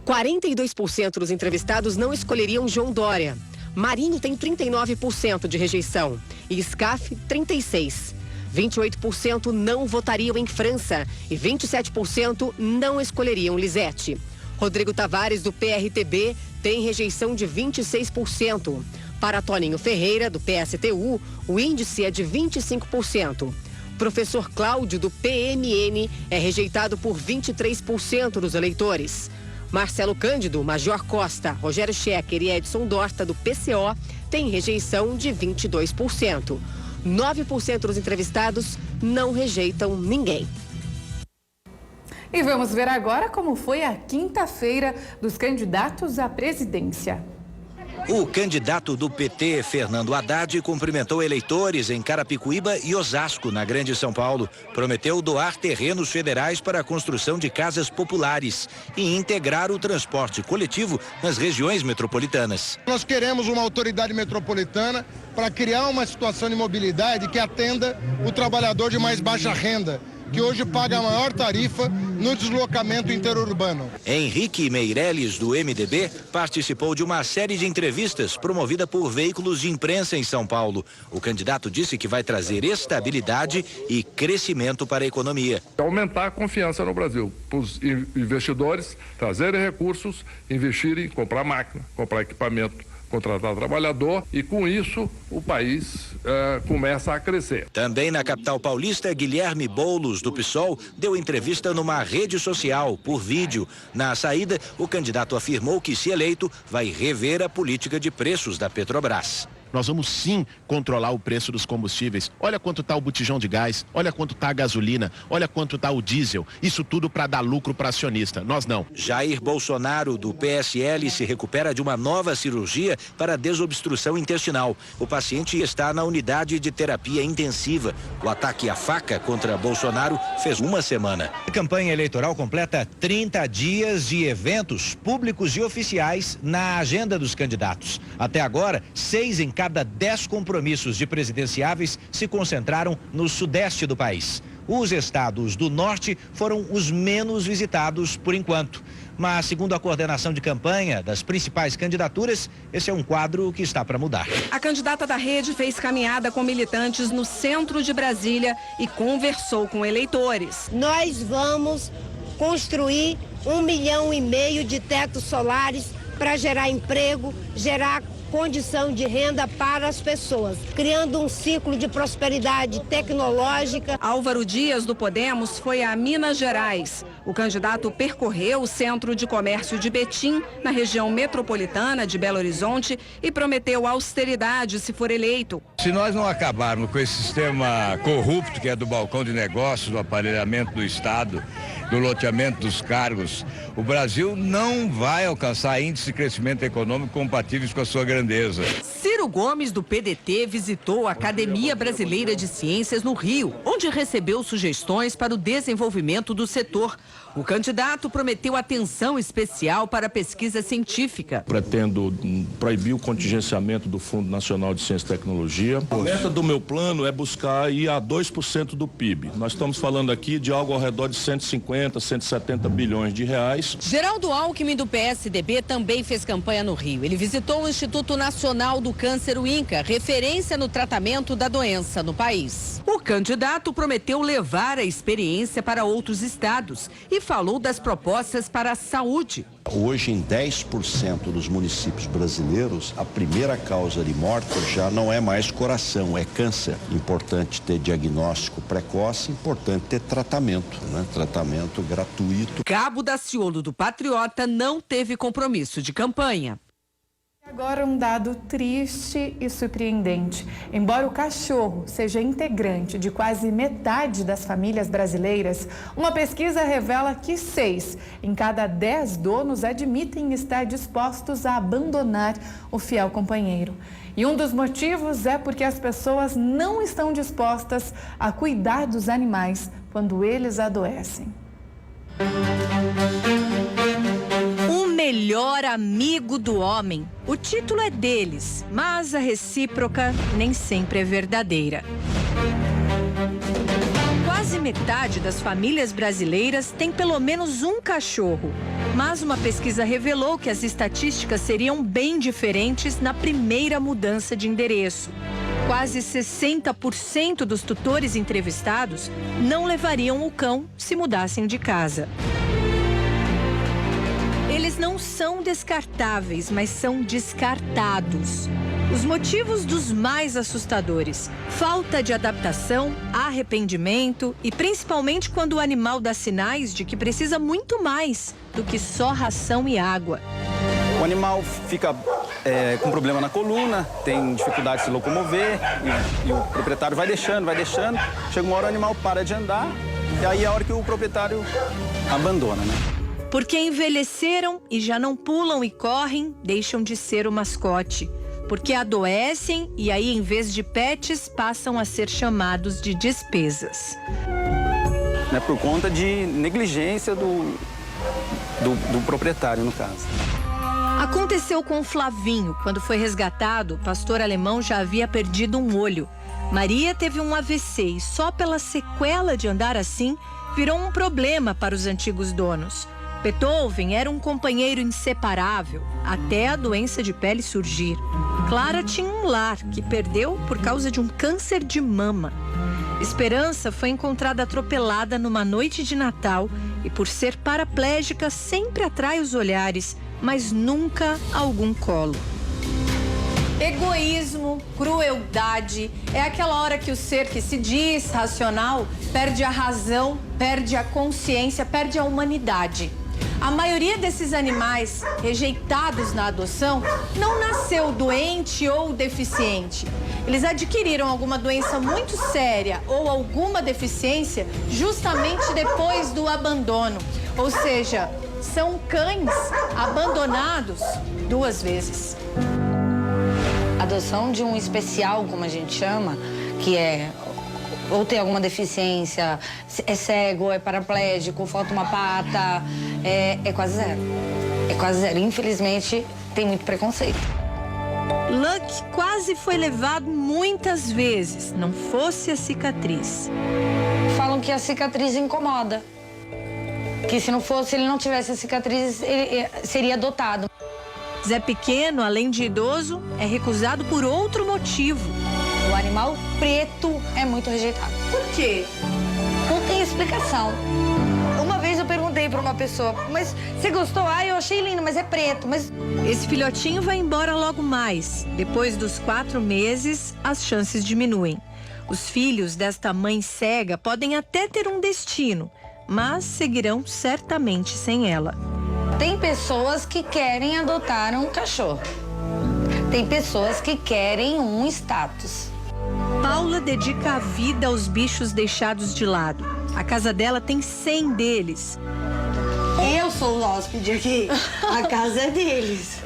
42% dos entrevistados não escolheriam João Dória. Marinho tem 39% de rejeição e Scaff 36%. 28% não votariam em França e 27% não escolheriam Lisete. Rodrigo Tavares, do PRTB, tem rejeição de 26%. Para Toninho Ferreira, do PSTU, o índice é de 25%. Professor Cláudio, do PMN, é rejeitado por 23% dos eleitores. Marcelo Cândido, Major Costa, Rogério Schecker e Edson Dorta, do PCO, têm rejeição de 22%. 9% dos entrevistados não rejeitam ninguém. E vamos ver agora como foi a quinta-feira dos candidatos à presidência. O candidato do PT, Fernando Haddad, cumprimentou eleitores em Carapicuíba e Osasco, na Grande São Paulo. Prometeu doar terrenos federais para a construção de casas populares e integrar o transporte coletivo nas regiões metropolitanas. Nós queremos uma autoridade metropolitana para criar uma situação de mobilidade que atenda o trabalhador de mais baixa renda, que hoje paga a maior tarifa no deslocamento interurbano. Henrique Meirelles, do MDB, participou de uma série de entrevistas promovida por veículos de imprensa em São Paulo. O candidato disse que vai trazer estabilidade e crescimento para a economia. Aumentar a confiança no Brasil, para os investidores trazerem recursos, investirem, comprar máquina, comprar equipamento, contratar trabalhador e com isso o país começa a crescer. Também na capital paulista, Guilherme Boulos, do PSOL, deu entrevista numa rede social por vídeo. Na saída, o candidato afirmou que, se eleito, vai rever a política de preços da Petrobras. Nós vamos sim controlar o preço dos combustíveis. Olha quanto está o botijão de gás, olha quanto está a gasolina, olha quanto está o diesel. Isso tudo para dar lucro para acionista. Nós não. Jair Bolsonaro, do PSL, se recupera de uma nova cirurgia para desobstrução intestinal. O paciente está na unidade de terapia intensiva. O ataque à faca contra Bolsonaro fez uma semana. A campanha eleitoral completa 30 dias de eventos públicos e oficiais na agenda dos candidatos. Até agora, 6 em cada 10 compromissos de presidenciáveis se concentraram no sudeste do país. Os estados do norte foram os menos visitados por enquanto. Mas, segundo a coordenação de campanha das principais candidaturas, esse é um quadro que está para mudar. A candidata da rede fez caminhada com militantes no centro de Brasília e conversou com eleitores. Nós vamos construir 1,5 milhão de tetos solares para gerar emprego, gerar condição de renda para as pessoas, criando um ciclo de prosperidade tecnológica. Álvaro Dias, do Podemos, foi a Minas Gerais. O candidato percorreu o Centro de Comércio de Betim, na região metropolitana de Belo Horizonte, e prometeu austeridade se for eleito. Se nós não acabarmos com esse sistema corrupto que é do balcão de negócios, do aparelhamento do Estado, do loteamento dos cargos, o Brasil não vai alcançar índices de crescimento econômico compatíveis com a sua grandeza. Ciro Gomes, do PDT, visitou a Academia Brasileira de Ciências no Rio, onde recebeu sugestões para o desenvolvimento do setor. O candidato prometeu atenção especial para a pesquisa científica. Pretendo proibir o contingenciamento do Fundo Nacional de Ciência e Tecnologia. A meta do meu plano é buscar ir a 2% do PIB. Nós estamos falando aqui de algo ao redor de 150, 170 bilhões de reais. Geraldo Alckmin, do PSDB, também fez campanha no Rio. Ele visitou o Instituto Nacional do Câncer, o INCA, referência no tratamento da doença no país. O candidato prometeu levar a experiência para outros estados e falou das propostas para a saúde. Hoje, em 10% dos municípios brasileiros, a primeira causa de morte já não é mais coração, é câncer. Importante ter diagnóstico precoce, importante ter tratamento, né? Tratamento gratuito. Cabo Daciolo, do Patriota, não teve compromisso de campanha. Agora um dado triste e surpreendente. Embora o cachorro seja integrante de quase metade das famílias brasileiras, uma pesquisa revela que 6 em cada 10 donos admitem estar dispostos a abandonar o fiel companheiro. E um dos motivos é porque as pessoas não estão dispostas a cuidar dos animais quando eles adoecem. O melhor amigo do homem. O título é deles, mas a recíproca nem sempre é verdadeira. Quase metade das famílias brasileiras tem pelo menos um cachorro. Mas uma pesquisa revelou que as estatísticas seriam bem diferentes na primeira mudança de endereço. Quase 60% dos tutores entrevistados não levariam o cão se mudassem de casa. Eles não são descartáveis, mas são descartados. Os motivos dos mais assustadores: falta de adaptação, arrependimento e principalmente quando o animal dá sinais de que precisa muito mais do que só ração e água. O animal fica com problema na coluna, tem dificuldade de se locomover e o proprietário vai deixando. Chega uma hora o animal para de andar e aí é a hora que o proprietário abandona, né? Porque envelheceram e já não pulam e correm, deixam de ser o mascote. Porque adoecem e aí, em vez de pets, passam a ser chamados de despesas. É por conta de negligência do proprietário, no caso. Aconteceu com o Flavinho. Quando foi resgatado, o pastor alemão já havia perdido um olho. Maria teve um AVC e só pela sequela de andar assim, virou um problema para os antigos donos. Beethoven era um companheiro inseparável, até a doença de pele surgir. Clara tinha um lar que perdeu por causa de um câncer de mama. Esperança foi encontrada atropelada numa noite de Natal e, por ser paraplégica, sempre atrai os olhares, mas nunca algum colo. Egoísmo, crueldade, é aquela hora que o ser que se diz racional perde a razão, perde a consciência, perde a humanidade. A maioria desses animais rejeitados na adoção não nasceu doente ou deficiente. Eles adquiriram alguma doença muito séria ou alguma deficiência justamente depois do abandono. Ou seja, são cães abandonados 2 vezes. A adoção de um especial, como a gente chama, que é ou tem alguma deficiência, é cego, é paraplégico, falta uma pata, é quase zero. É quase zero. Infelizmente, tem muito preconceito. Luck quase foi levado muitas vezes, não fosse a cicatriz. Falam que a cicatriz incomoda. Que se ele não tivesse a cicatriz, ele seria adotado. Zé Pequeno, além de idoso, é recusado por outro motivo. O animal preto é muito rejeitado. Por quê? Não tem explicação. Uma vez eu perguntei para uma pessoa, mas você gostou? Eu achei lindo, mas é preto. Mas esse filhotinho vai embora logo mais. Depois dos 4 meses, as chances diminuem. Os filhos desta mãe cega podem até ter um destino, mas seguirão certamente sem ela. Tem pessoas que querem adotar um cachorro. Tem pessoas que querem um status. Paula dedica a vida aos bichos deixados de lado. A casa dela tem 100 deles. Eu sou o hóspede aqui. A casa é deles.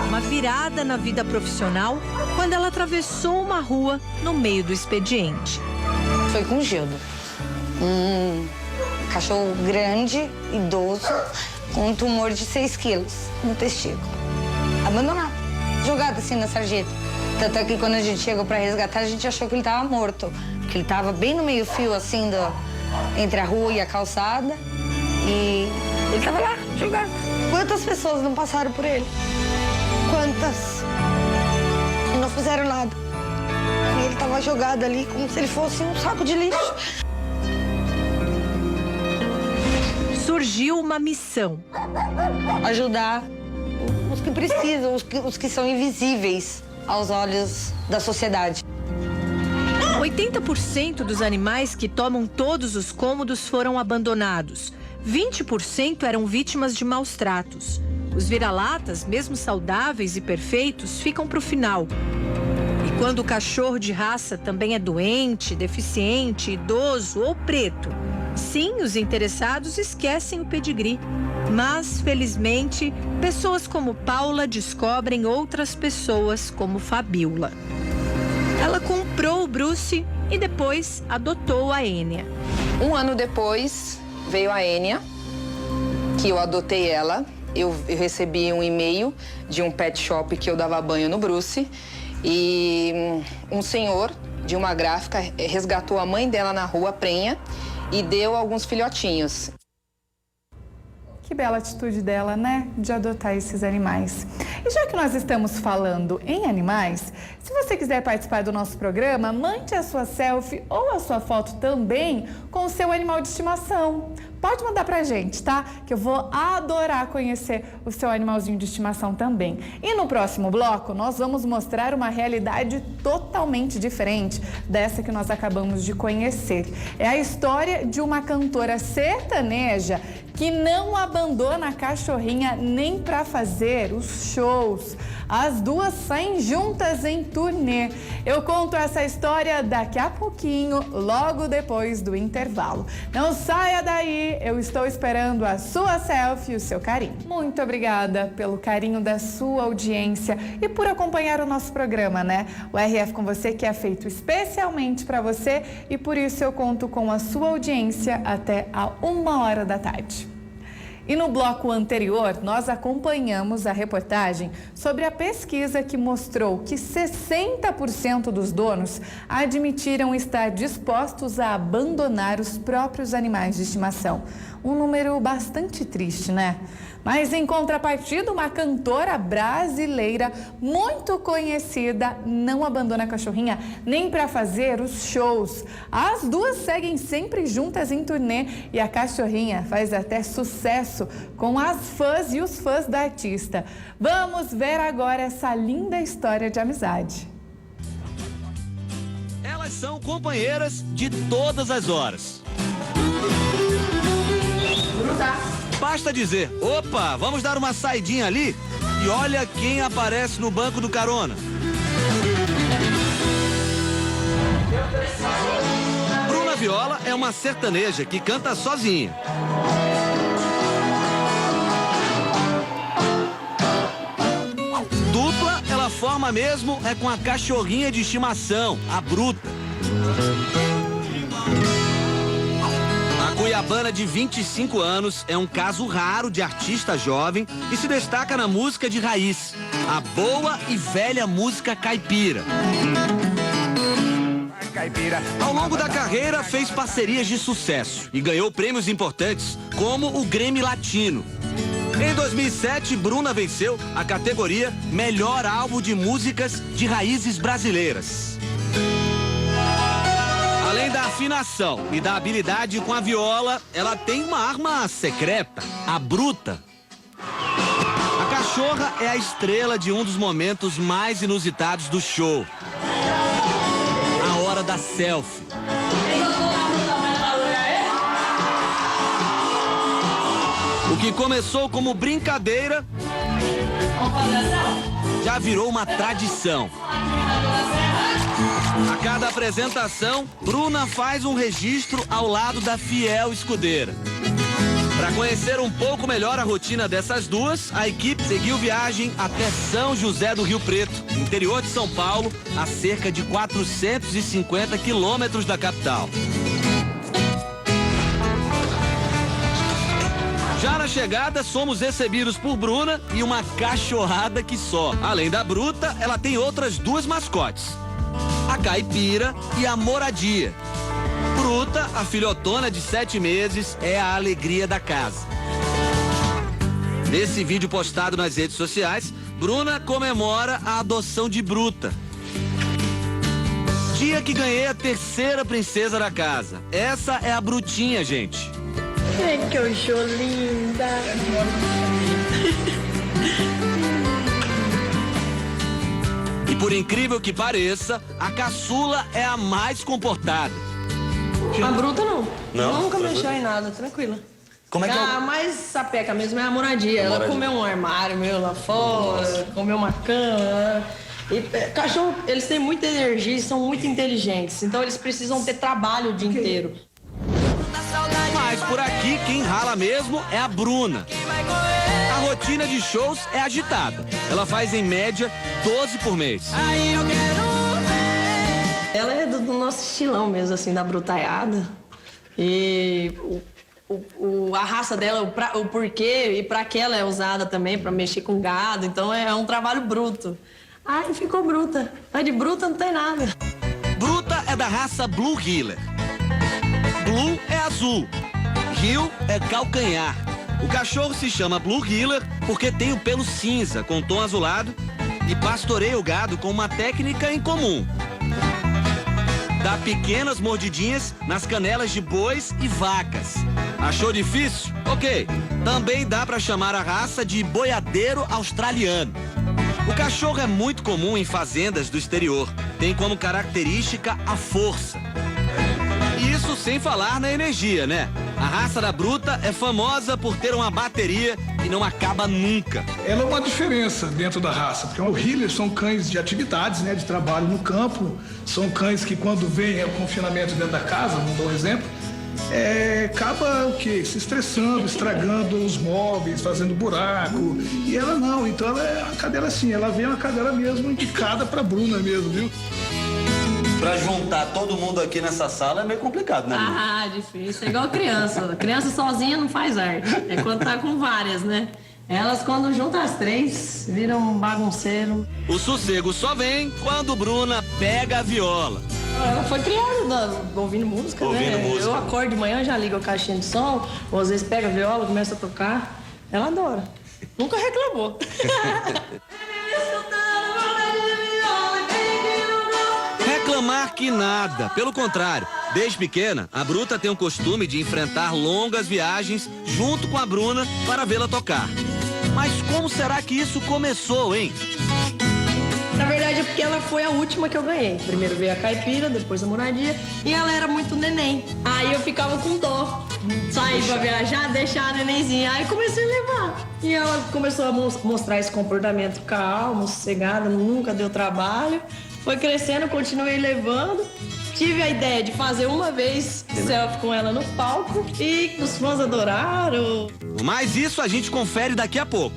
Uma virada na vida profissional quando ela atravessou uma rua no meio do expediente. Foi com o Gildo. Um cachorro grande, idoso, com um tumor de 6 quilos no testículo. Abandonado, jogado assim na sarjeta. Tanto é que quando a gente chegou para resgatar, a gente achou que ele estava morto. Porque ele estava bem no meio-fio, assim, entre a rua e a calçada. E ele estava lá, jogado. Quantas pessoas não passaram por ele? Quantas? E não fizeram nada. E ele estava jogado ali como se ele fosse um saco de lixo. Surgiu uma missão. Ajudar os que precisam, os que são invisíveis aos olhos da sociedade. 80% dos animais que tomam todos os cômodos foram abandonados. 20% eram vítimas de maus tratos. Os vira-latas, mesmo saudáveis e perfeitos, ficam para o final. E quando o cachorro de raça também é doente, deficiente, idoso ou preto, sim, os interessados esquecem o pedigree. Mas, felizmente, pessoas como Paula descobrem outras pessoas como Fabiola. Ela comprou o Bruce e depois adotou a Enia. Um ano depois veio a Enia, que eu adotei ela. Eu recebi um e-mail de um pet shop que eu dava banho no Bruce e um senhor de uma gráfica resgatou a mãe dela na rua, prenha, e deu alguns filhotinhos. Que bela atitude dela, né? De adotar esses animais. E já que nós estamos falando em animais, se você quiser participar do nosso programa, mande a sua selfie ou a sua foto também com o seu animal de estimação. Pode mandar pra gente, tá? Que eu vou adorar conhecer o seu animalzinho de estimação também. E no próximo bloco, nós vamos mostrar uma realidade totalmente diferente dessa que nós acabamos de conhecer. É a história de uma cantora sertaneja que não abandona a cachorrinha nem para fazer os shows. As duas saem juntas em turnê. Eu conto essa história daqui a pouquinho, logo depois do intervalo. Não saia daí, eu estou esperando a sua selfie e o seu carinho. Muito obrigada pelo carinho da sua audiência e por acompanhar o nosso programa, né? O RF com você que é feito especialmente para você e por isso eu conto com a sua audiência até a 1h da tarde. E no bloco anterior, nós acompanhamos a reportagem sobre a pesquisa que mostrou que 60% dos donos admitiram estar dispostos a abandonar os próprios animais de estimação. Um número bastante triste, né? Mas em contrapartida, uma cantora brasileira muito conhecida não abandona a cachorrinha nem para fazer os shows. As duas seguem sempre juntas em turnê e a cachorrinha faz até sucesso com as fãs e os fãs da artista. Vamos ver agora essa linda história de amizade. Elas são companheiras de todas as horas. Basta dizer, opa, vamos dar uma saidinha ali e olha quem aparece no banco do carona. Bruna Viola é uma sertaneja que canta sozinha. Dupla ela forma mesmo é com a cachorrinha de estimação, a Bruta. A cuiabana de 25 anos é um caso raro de artista jovem e se destaca na música de raiz, a boa e velha música caipira. Ao longo da carreira, fez parcerias de sucesso e ganhou prêmios importantes, como o Grammy Latino. Em 2007, Bruna venceu a categoria Melhor Álbum de Músicas de Raízes Brasileiras. Além da afinação e da habilidade com a viola, ela tem uma arma secreta, a Bruta. A cachorra é a estrela de um dos momentos mais inusitados do show. A hora da selfie. O que começou como brincadeira já virou uma tradição. A cada apresentação, Bruna faz um registro ao lado da fiel escudeira. Para conhecer um pouco melhor a rotina dessas duas, a equipe seguiu viagem até São José do Rio Preto, interior de São Paulo, a cerca de 450 quilômetros da capital. Já na chegada, somos recebidos por Bruna e uma cachorrada que só. Além da Bruta, ela tem outras duas mascotes, a Caipira e a Moradia. Bruta, a filhotona de 7 meses, é a alegria da casa. Nesse vídeo postado nas redes sociais, Bruna comemora a adoção de Bruta. Dia que ganhei a terceira princesa da casa. Essa é a Brutinha, gente. É que eu sou linda. E por incrível que pareça, a caçula é a mais comportada. A Bruta não. Não? Nunca mexeu em nada, tranquila. Como é que A mais sapeca mesmo é a Moradia. Ela comeu um armário meu lá fora, comeu uma cama. E cachorro, eles têm muita energia e são muito inteligentes. Então eles precisam ter trabalho o dia inteiro. Mas por aqui, quem rala mesmo é a Bruna. A rotina de shows é agitada. Ela faz em média 12 por mês. Ela é do nosso estilão mesmo, assim, da brutaiada. E a raça dela, o porquê e pra que ela é usada também, pra mexer com gado. Então é um trabalho bruto. Ai, ficou bruta. Mas de bruta não tem nada. Bruta é da raça Blue Heeler. Blue é azul. Heel é calcanhar. O cachorro se chama Blue Heeler porque tem o pelo cinza com tom azulado e pastoreia o gado com uma técnica em comum. Dá pequenas mordidinhas nas canelas de bois e vacas. Achou difícil? Ok. Também dá para chamar a raça de boiadeiro australiano. O cachorro é muito comum em fazendas do exterior. Tem como característica a força. Isso sem falar na energia, né? A raça da Bruta é famosa por ter uma bateria que não acaba nunca. Ela é uma diferença dentro da raça, porque o Heeler são cães de atividades, né, de trabalho no campo. São cães que quando vem o confinamento dentro da casa, vamos dar um exemplo, acaba o quê? Se estressando, estragando os móveis, fazendo buraco. E ela não, então a cadela assim, ela vem uma cadela mesmo indicada para Bruna mesmo, viu? Pra juntar todo mundo aqui nessa sala é meio complicado, né? Ah, difícil. É igual criança. Criança sozinha não faz arte. É quando tá com várias, né? Elas, quando juntam as três, viram um bagunceiro. O sossego só vem quando Bruna pega a viola. Ela foi criada ouvindo música, né? Música. Eu acordo de manhã, já ligo a caixinha de som, ou às vezes pega a viola, começa a tocar. Ela adora. Nunca reclamou. Reclamar que nada, pelo contrário. Desde pequena, a Bruta tem o costume de enfrentar longas viagens junto com a Bruna para vê-la tocar. Mas como será que isso começou, hein? Na verdade é porque ela foi a última que eu ganhei. Primeiro veio a caipira, depois a moradia, e ela era muito neném. Aí eu ficava com dó. Saí pra viajar, deixar a nenenzinha. Aí comecei a levar. E ela começou a mostrar esse comportamento calmo, sossegado, nunca deu trabalho. Foi crescendo, continuei levando. Tive a ideia de fazer uma vez selfie com ela no palco e os fãs adoraram. Mas isso a gente confere daqui a pouco.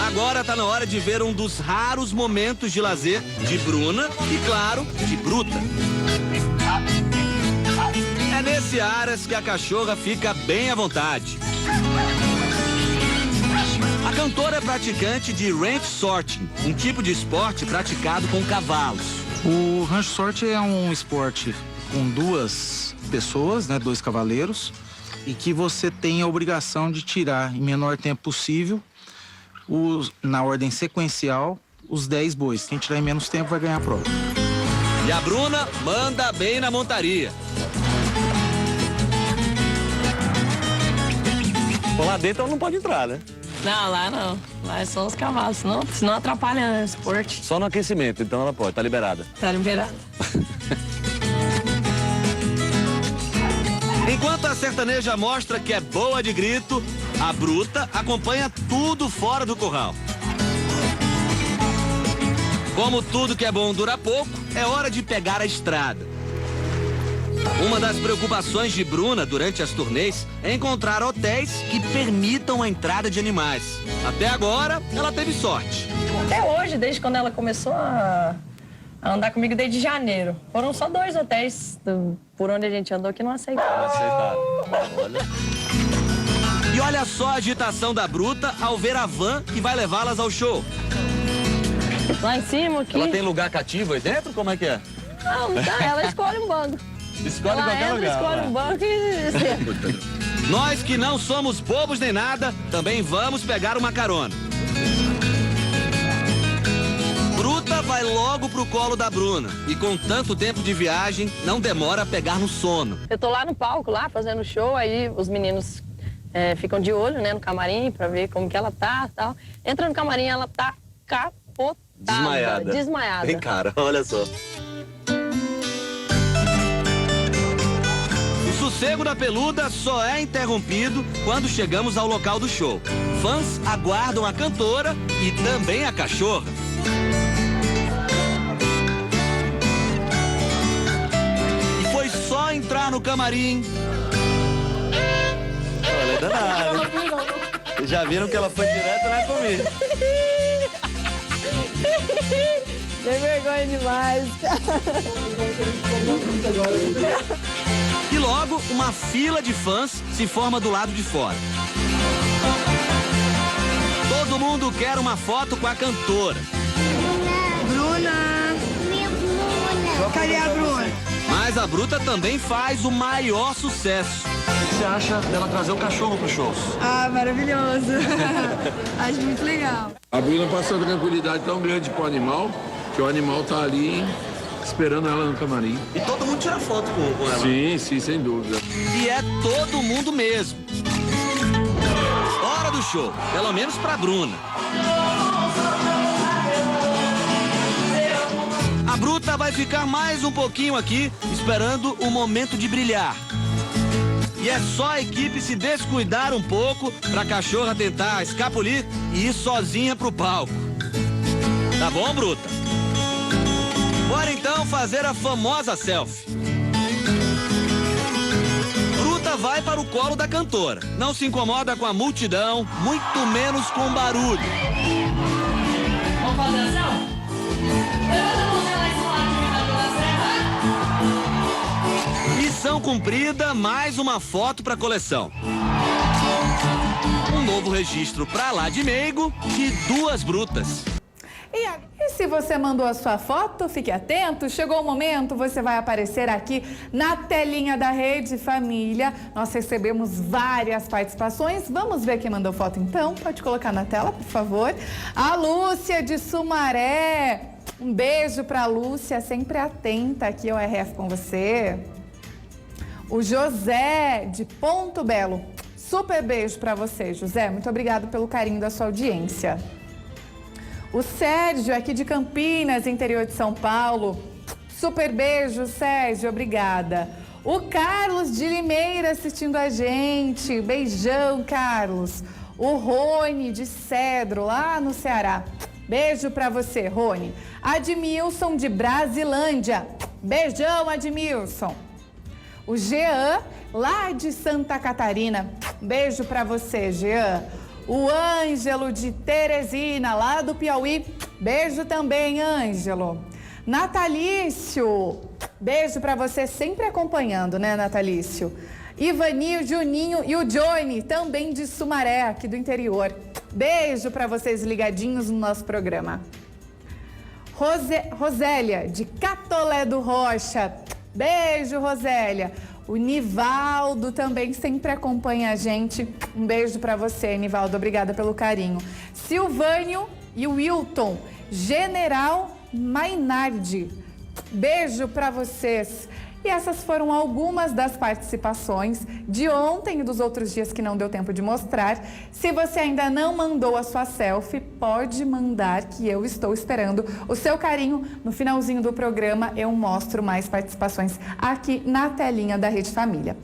Agora tá na hora de ver um dos raros momentos de lazer de Bruna e, claro, de Bruta. É nesse aras que a cachorra fica bem à vontade. A cantora é praticante de ranch sorting, um tipo de esporte praticado com cavalos. O ranch sorting é um esporte com duas pessoas, né, 2 cavaleiros, e que você tem a obrigação de tirar em menor tempo possível, na ordem sequencial, os 10 bois. Quem tirar em menos tempo vai ganhar a prova. E a Bruna manda bem na montaria. Lá dentro ela não pode entrar, né? Não, lá não. Lá é só os cavalos, senão atrapalha o esporte. Só no aquecimento, então ela pode, tá liberada. Tá liberada. Enquanto a sertaneja mostra que é boa de grito, a Bruta acompanha tudo fora do curral. Como tudo que é bom dura pouco, é hora de pegar a estrada. Uma das preocupações de Bruna durante as turnês é encontrar hotéis que permitam a entrada de animais. Até agora, ela teve sorte. Até hoje, desde quando ela começou a andar comigo, desde janeiro. Foram só 2 hotéis por onde a gente andou que não aceitaram. Não aceitaram. Olha. E olha só a agitação da Bruta ao ver a van que vai levá-las ao show. Lá em cima, aqui. Ela tem lugar cativo aí dentro? Como é que é? Não tá, ela escolhe um banco. Escolhe qualquer lugar. Escolhe um banco e... Nós que não somos bobos nem nada, também vamos pegar uma carona. Bruta vai logo pro colo da Bruna. E com tanto tempo de viagem, não demora a pegar no sono. Eu tô lá no palco, lá, fazendo show, aí os meninos ficam de olho, né, no camarim, pra ver como que ela tá e tal. Entra no camarim, ela tá capotada. Desmaiada. Tem cara, olha só. O sossego da peluda só é interrompido quando chegamos ao local do show. Fãs aguardam a cantora e também a cachorra. E foi só entrar no camarim. Olha, é danada. Vocês já viram que ela foi direto na comida. Tem vergonha demais. E logo, uma fila de fãs se forma do lado de fora. Todo mundo quer uma foto com a cantora. Bruna! Minha Bruna! Cadê a Bruna? Mas a Bruta também faz o maior sucesso. O que você acha dela trazer o cachorro pro show? Ah, maravilhoso. Acho muito legal. A Bruna passa uma tranquilidade tão grande pro animal, que o animal tá ali esperando ela no camarim. E todo mundo tira foto com ela. Sim, sim, sem dúvida. E é todo mundo mesmo. Hora do show, pelo menos pra Bruna. A Bruta vai ficar mais um pouquinho aqui, esperando o momento de brilhar. E é só a equipe se descuidar um pouco pra cachorra tentar escapulir e ir sozinha pro palco. Tá bom, Bruta? Bora então fazer a famosa selfie. Bruta vai para o colo da cantora. Não se incomoda com a multidão, muito menos com barulho. Vamos fazer a selfie? Missão cumprida, mais uma foto para coleção. Um novo registro para lá de meigo e 2 brutas. E se você mandou a sua foto, fique atento, chegou o momento, você vai aparecer aqui na telinha da Rede Família. Nós recebemos várias participações, vamos ver quem mandou foto então, pode colocar na tela, por favor. A Lúcia de Sumaré, um beijo pra Lúcia, sempre atenta aqui ao RF com você. O José de Ponto Belo, super beijo pra você, José, muito obrigado pelo carinho da sua audiência. O Sérgio, aqui de Campinas, interior de São Paulo. Super beijo, Sérgio, obrigada. O Carlos de Limeira assistindo a gente. Beijão, Carlos. O Rony de Cedro, lá no Ceará. Beijo pra você, Rony. Admilson de Brasilândia. Beijão, Admilson. O Jean, lá de Santa Catarina. Beijo pra você, Jean. O Ângelo de Teresina, lá do Piauí. Beijo também, Ângelo. Natalício, beijo pra você, sempre acompanhando, né, Natalício? Ivaninho, Juninho e o Johnny, também de Sumaré, aqui do interior. Beijo pra vocês ligadinhos no nosso programa. Rosélia, de Catolé do Rocha. Beijo, Rosélia. O Nivaldo também sempre acompanha a gente. Um beijo pra você, Nivaldo. Obrigada pelo carinho. Silvânio e o Wilton. General Mainardi. Beijo pra vocês. E essas foram algumas das participações de ontem e dos outros dias que não deu tempo de mostrar. Se você ainda não mandou a sua selfie, pode mandar que eu estou esperando o seu carinho. No finalzinho do programa eu mostro mais participações aqui na telinha da Rede Família.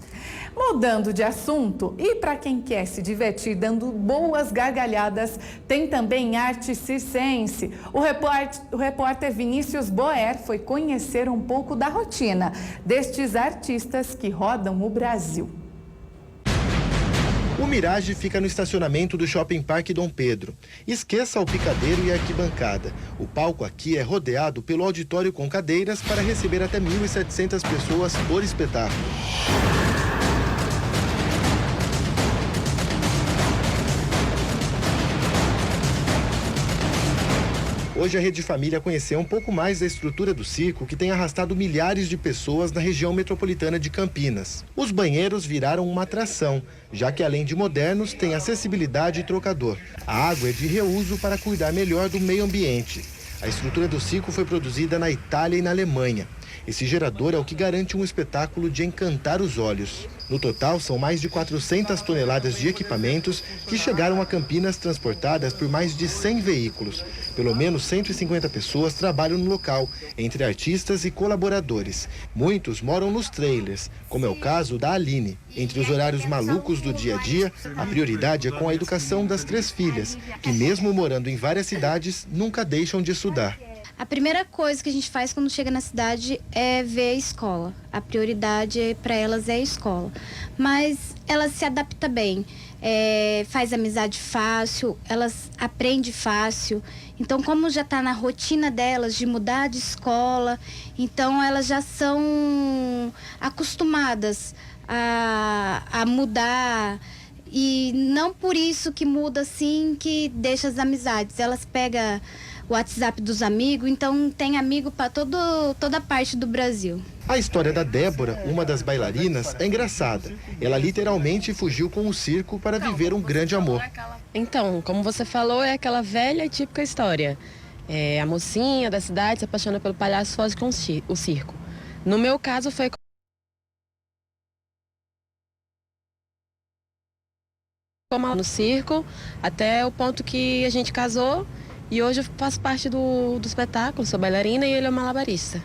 Mudando de assunto, e para quem quer se divertir dando boas gargalhadas, tem também arte circense. O repórter Vinícius Boer foi conhecer um pouco da rotina destes artistas que rodam o Brasil. O Mirage fica no estacionamento do Shopping Parque Dom Pedro. Esqueça o picadeiro e a arquibancada. O palco aqui é rodeado pelo auditório com cadeiras para receber até 1.700 pessoas por espetáculo. Hoje a Rede Família conheceu um pouco mais da estrutura do circo que tem arrastado milhares de pessoas na região metropolitana de Campinas. Os banheiros viraram uma atração, já que além de modernos, tem acessibilidade e trocador. A água é de reuso para cuidar melhor do meio ambiente. A estrutura do circo foi produzida na Itália e na Alemanha. Esse gerador é o que garante um espetáculo de encantar os olhos. No total, são mais de 400 toneladas de equipamentos que chegaram a Campinas transportadas por mais de 100 veículos. Pelo menos 150 pessoas trabalham no local, entre artistas e colaboradores. Muitos moram nos trailers, como é o caso da Aline. Entre os horários malucos do dia a dia, a prioridade é com a educação das 3 filhas, que mesmo morando em várias cidades, nunca deixam de estudar. A primeira coisa que a gente faz quando chega na cidade é ver a escola. A prioridade para elas é a escola. Mas elas se adaptam bem, faz amizade fácil, elas aprendem fácil. Então, como já está na rotina delas de mudar de escola, então elas já são acostumadas a mudar. E não por isso que muda assim que deixa as amizades. Elas pegam o WhatsApp dos amigos, então tem amigo para toda parte do Brasil. A história da Débora, uma das bailarinas, é engraçada. Ela literalmente fugiu com o circo para viver um grande amor. Então, como você falou, é aquela velha e típica história. A mocinha da cidade se apaixona pelo palhaço e foge com o circo. No meu caso, foi no circo, até o ponto que a gente casou. E hoje eu faço parte do espetáculo, sou bailarina e ele é malabarista.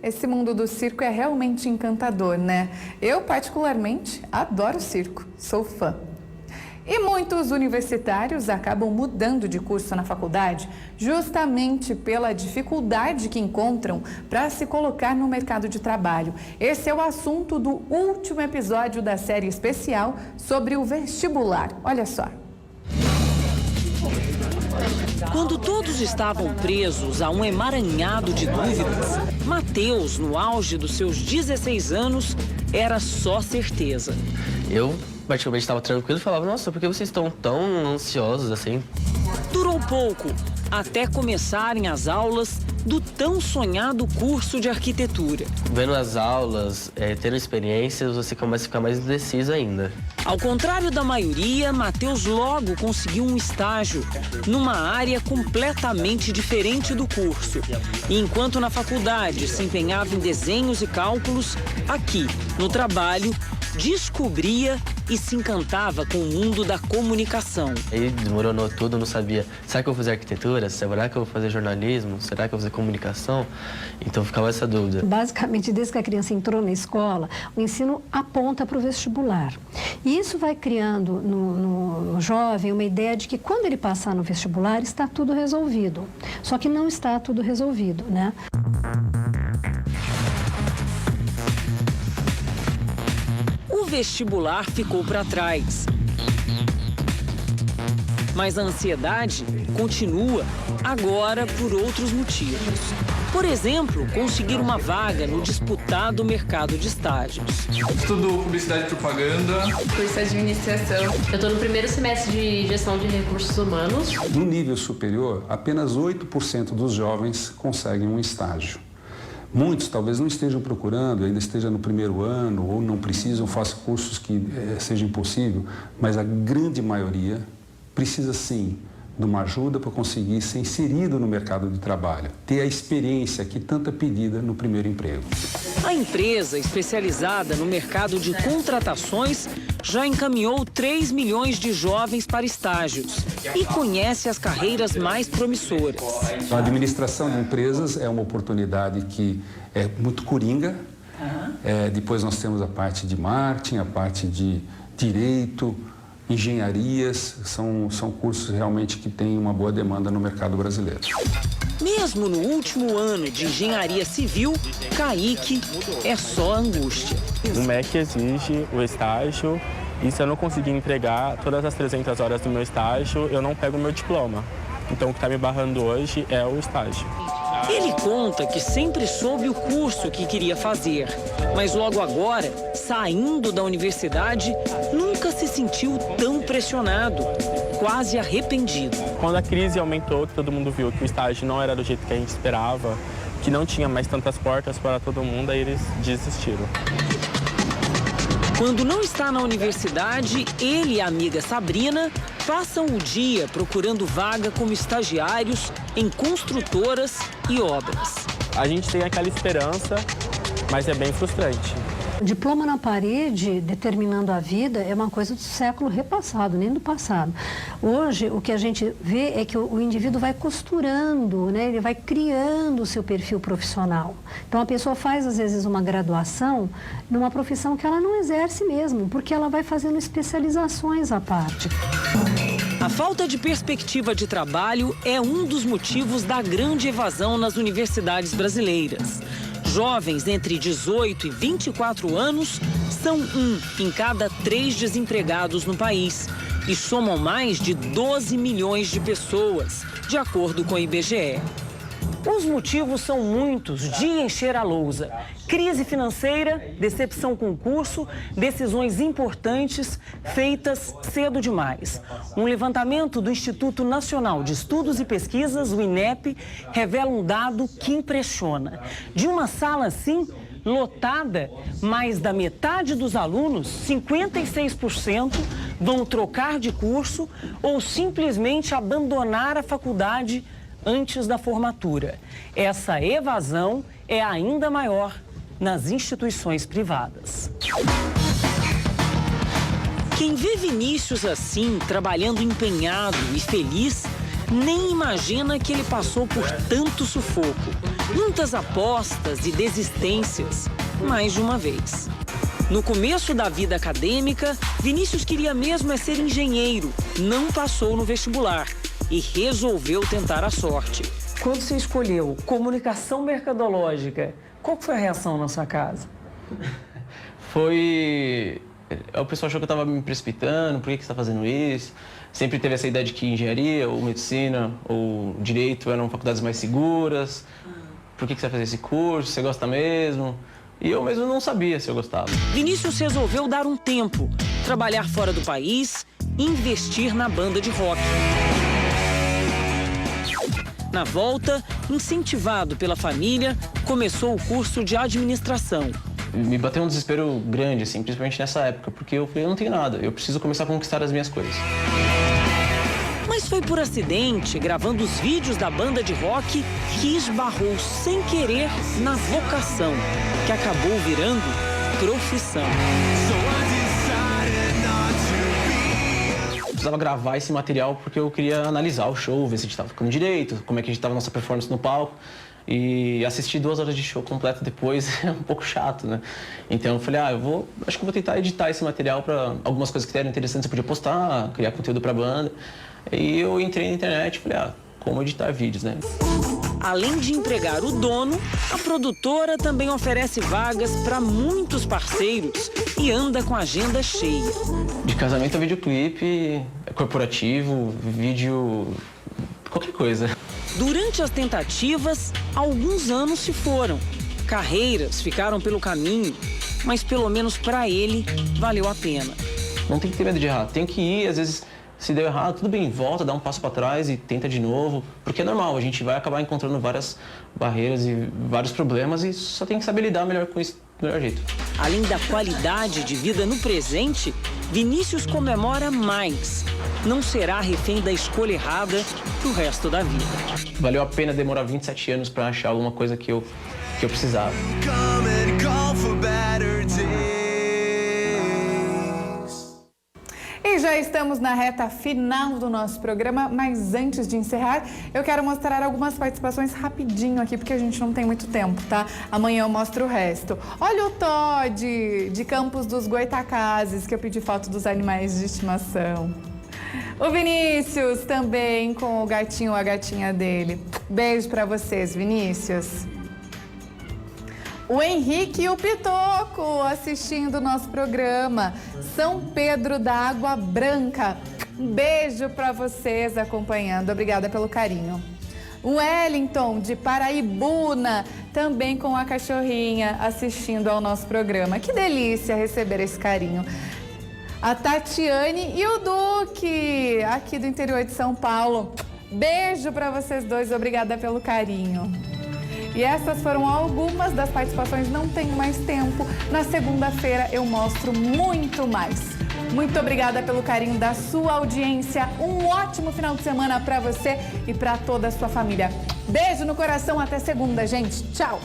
Esse mundo do circo é realmente encantador, né? Eu, particularmente, adoro circo, sou fã. E muitos universitários acabam mudando de curso na faculdade justamente pela dificuldade que encontram para se colocar no mercado de trabalho. Esse é o assunto do último episódio da série especial sobre o vestibular. Olha só. Quando todos estavam presos a um emaranhado de dúvidas, Matheus, no auge dos seus 16 anos, era só certeza. Eu, praticamente, estava tranquilo e falava, nossa, por que vocês estão tão ansiosos assim? Durou pouco, até começarem as aulas do tão sonhado curso de arquitetura. Vendo as aulas, tendo experiências, você começa a ficar mais indeciso ainda. Ao contrário da maioria, Matheus logo conseguiu um estágio numa área completamente diferente do curso. E enquanto na faculdade se empenhava em desenhos e cálculos, aqui, no trabalho, descobria e se encantava com o mundo da comunicação. Aí desmoronou tudo, não sabia, será que eu vou fazer arquitetura? Será que eu vou fazer jornalismo? Será que eu vou fazer comunicação? Então ficava essa dúvida. Basicamente, desde que a criança entrou na escola, o ensino aponta para o vestibular. E isso vai criando no jovem uma ideia de que quando ele passar no vestibular está tudo resolvido. Só que não está tudo resolvido, né? O vestibular ficou para trás. Mas a ansiedade continua, agora por outros motivos. Por exemplo, conseguir uma vaga no disputado mercado de estágios. Estudo publicidade e propaganda. Curso de administração. Eu estou no primeiro semestre de gestão de recursos humanos. No nível superior, apenas 8% dos jovens conseguem um estágio. Muitos talvez não estejam procurando, ainda estejam no primeiro ano ou não precisam, façam cursos que seja impossível, mas a grande maioria precisa sim de uma ajuda para conseguir ser inserido no mercado de trabalho, ter a experiência que tanto é pedida no primeiro emprego. A empresa, especializada no mercado de contratações, já encaminhou 3 milhões de jovens para estágios e conhece as carreiras mais promissoras. A administração de empresas é uma oportunidade que é muito coringa. Depois nós temos a parte de marketing, a parte de direito, engenharias, são cursos realmente que têm uma boa demanda no mercado brasileiro. Mesmo no último ano de engenharia civil, Kaique é só angústia. O MEC exige o estágio e se eu não conseguir entregar todas as 300 horas do meu estágio, eu não pego o meu diploma. Então o que está me barrando hoje é o estágio. Ele conta que sempre soube o curso que queria fazer, mas logo agora, saindo da universidade, nunca se sentiu tão pressionado, quase arrependido. Quando a crise aumentou, que todo mundo viu que o estágio não era do jeito que a gente esperava, que não tinha mais tantas portas para todo mundo, aí eles desistiram. Quando não está na universidade, ele e a amiga Sabrina passam o dia procurando vaga como estagiários em construtoras e obras. A gente tem aquela esperança, mas é bem frustrante. O diploma na parede, determinando a vida, é uma coisa do século repassado, nem do passado. Hoje, o que a gente vê é que o indivíduo vai costurando, né? Ele vai criando o seu perfil profissional. Então, a pessoa faz, às vezes, uma graduação numa profissão que ela não exerce mesmo, porque ela vai fazendo especializações à parte. A falta de perspectiva de trabalho é um dos motivos da grande evasão nas universidades brasileiras. Jovens entre 18 e 24 anos são 1 em cada 3 desempregados no país e somam mais de 12 milhões de pessoas, de acordo com o IBGE. Os motivos são muitos de encher a lousa. Crise financeira, decepção com o curso, decisões importantes feitas cedo demais. Um levantamento do Instituto Nacional de Estudos e Pesquisas, o INEP, revela um dado que impressiona. De uma sala assim, lotada, mais da metade dos alunos, 56%, vão trocar de curso ou simplesmente abandonar a faculdade antes da formatura. Essa evasão é ainda maior nas instituições privadas. Quem vê Vinícius assim, trabalhando empenhado e feliz, nem imagina que ele passou por tanto sufoco, muitas apostas e desistências, mais de uma vez. No começo da vida acadêmica, Vinícius queria mesmo ser engenheiro, não passou no vestibular e resolveu tentar a sorte. Quando você escolheu comunicação mercadológica, qual foi a reação na sua casa? O pessoal achou que eu estava me precipitando, por que você está fazendo isso? Sempre teve essa ideia de que engenharia, ou medicina, ou direito eram faculdades mais seguras. Por que você vai fazer esse curso? Você gosta mesmo? E eu mesmo não sabia se eu gostava. Vinícius resolveu dar um tempo, trabalhar fora do país, investir na banda de rock. Na volta, incentivado pela família, começou o curso de administração. Me bateu um desespero grande, assim, principalmente nessa época, porque eu falei, eu não tenho nada, eu preciso começar a conquistar as minhas coisas. Mas foi por acidente, gravando os vídeos da banda de rock, que esbarrou sem querer na vocação, que acabou virando profissão. Eu precisava gravar esse material porque eu queria analisar o show, ver se a gente estava ficando direito, como é que a gente estava nossa performance no palco. E assistir 2 horas de show completo depois é um pouco chato, né? Então eu falei, acho que eu vou tentar editar esse material para algumas coisas que eram interessantes eu podia postar, criar conteúdo para a banda. E eu entrei na internet e falei, como editar vídeos, né? Além de empregar o dono, a produtora também oferece vagas para muitos parceiros e anda com a agenda cheia. De casamento a videoclipe, corporativo, vídeo, qualquer coisa. Durante as tentativas, alguns anos se foram. Carreiras ficaram pelo caminho, mas pelo menos para ele valeu a pena. Não tem que ter medo de errar, tem que ir, às vezes se deu errado, tudo bem, volta, dá um passo para trás e tenta de novo, porque é normal, a gente vai acabar encontrando várias barreiras e vários problemas e só tem que saber lidar melhor com isso do melhor jeito. Além da qualidade de vida no presente, Vinícius comemora mais. Não será refém da escolha errada pro resto da vida. Valeu a pena demorar 27 anos para achar alguma coisa que eu precisava. E já estamos na reta final do nosso programa, mas antes de encerrar, eu quero mostrar algumas participações rapidinho aqui, porque a gente não tem muito tempo, tá? Amanhã eu mostro o resto. Olha o Todd, de Campos dos Goitacazes, que eu pedi foto dos animais de estimação. O Vinícius também, com o gatinho ou a gatinha dele. Beijo pra vocês, Vinícius. O Henrique e o Pitoco assistindo o nosso programa. São Pedro da Água Branca. Um beijo para vocês acompanhando. Obrigada pelo carinho. O Wellington de Paraibuna, também com a cachorrinha assistindo ao nosso programa. Que delícia receber esse carinho. A Tatiane e o Duque, aqui do interior de São Paulo. Beijo para vocês dois. Obrigada pelo carinho. E essas foram algumas das participações, não tenho mais tempo. Na segunda-feira eu mostro muito mais. Muito obrigada pelo carinho da sua audiência. Um ótimo final de semana para você e para toda a sua família. Beijo no coração, até segunda, gente. Tchau!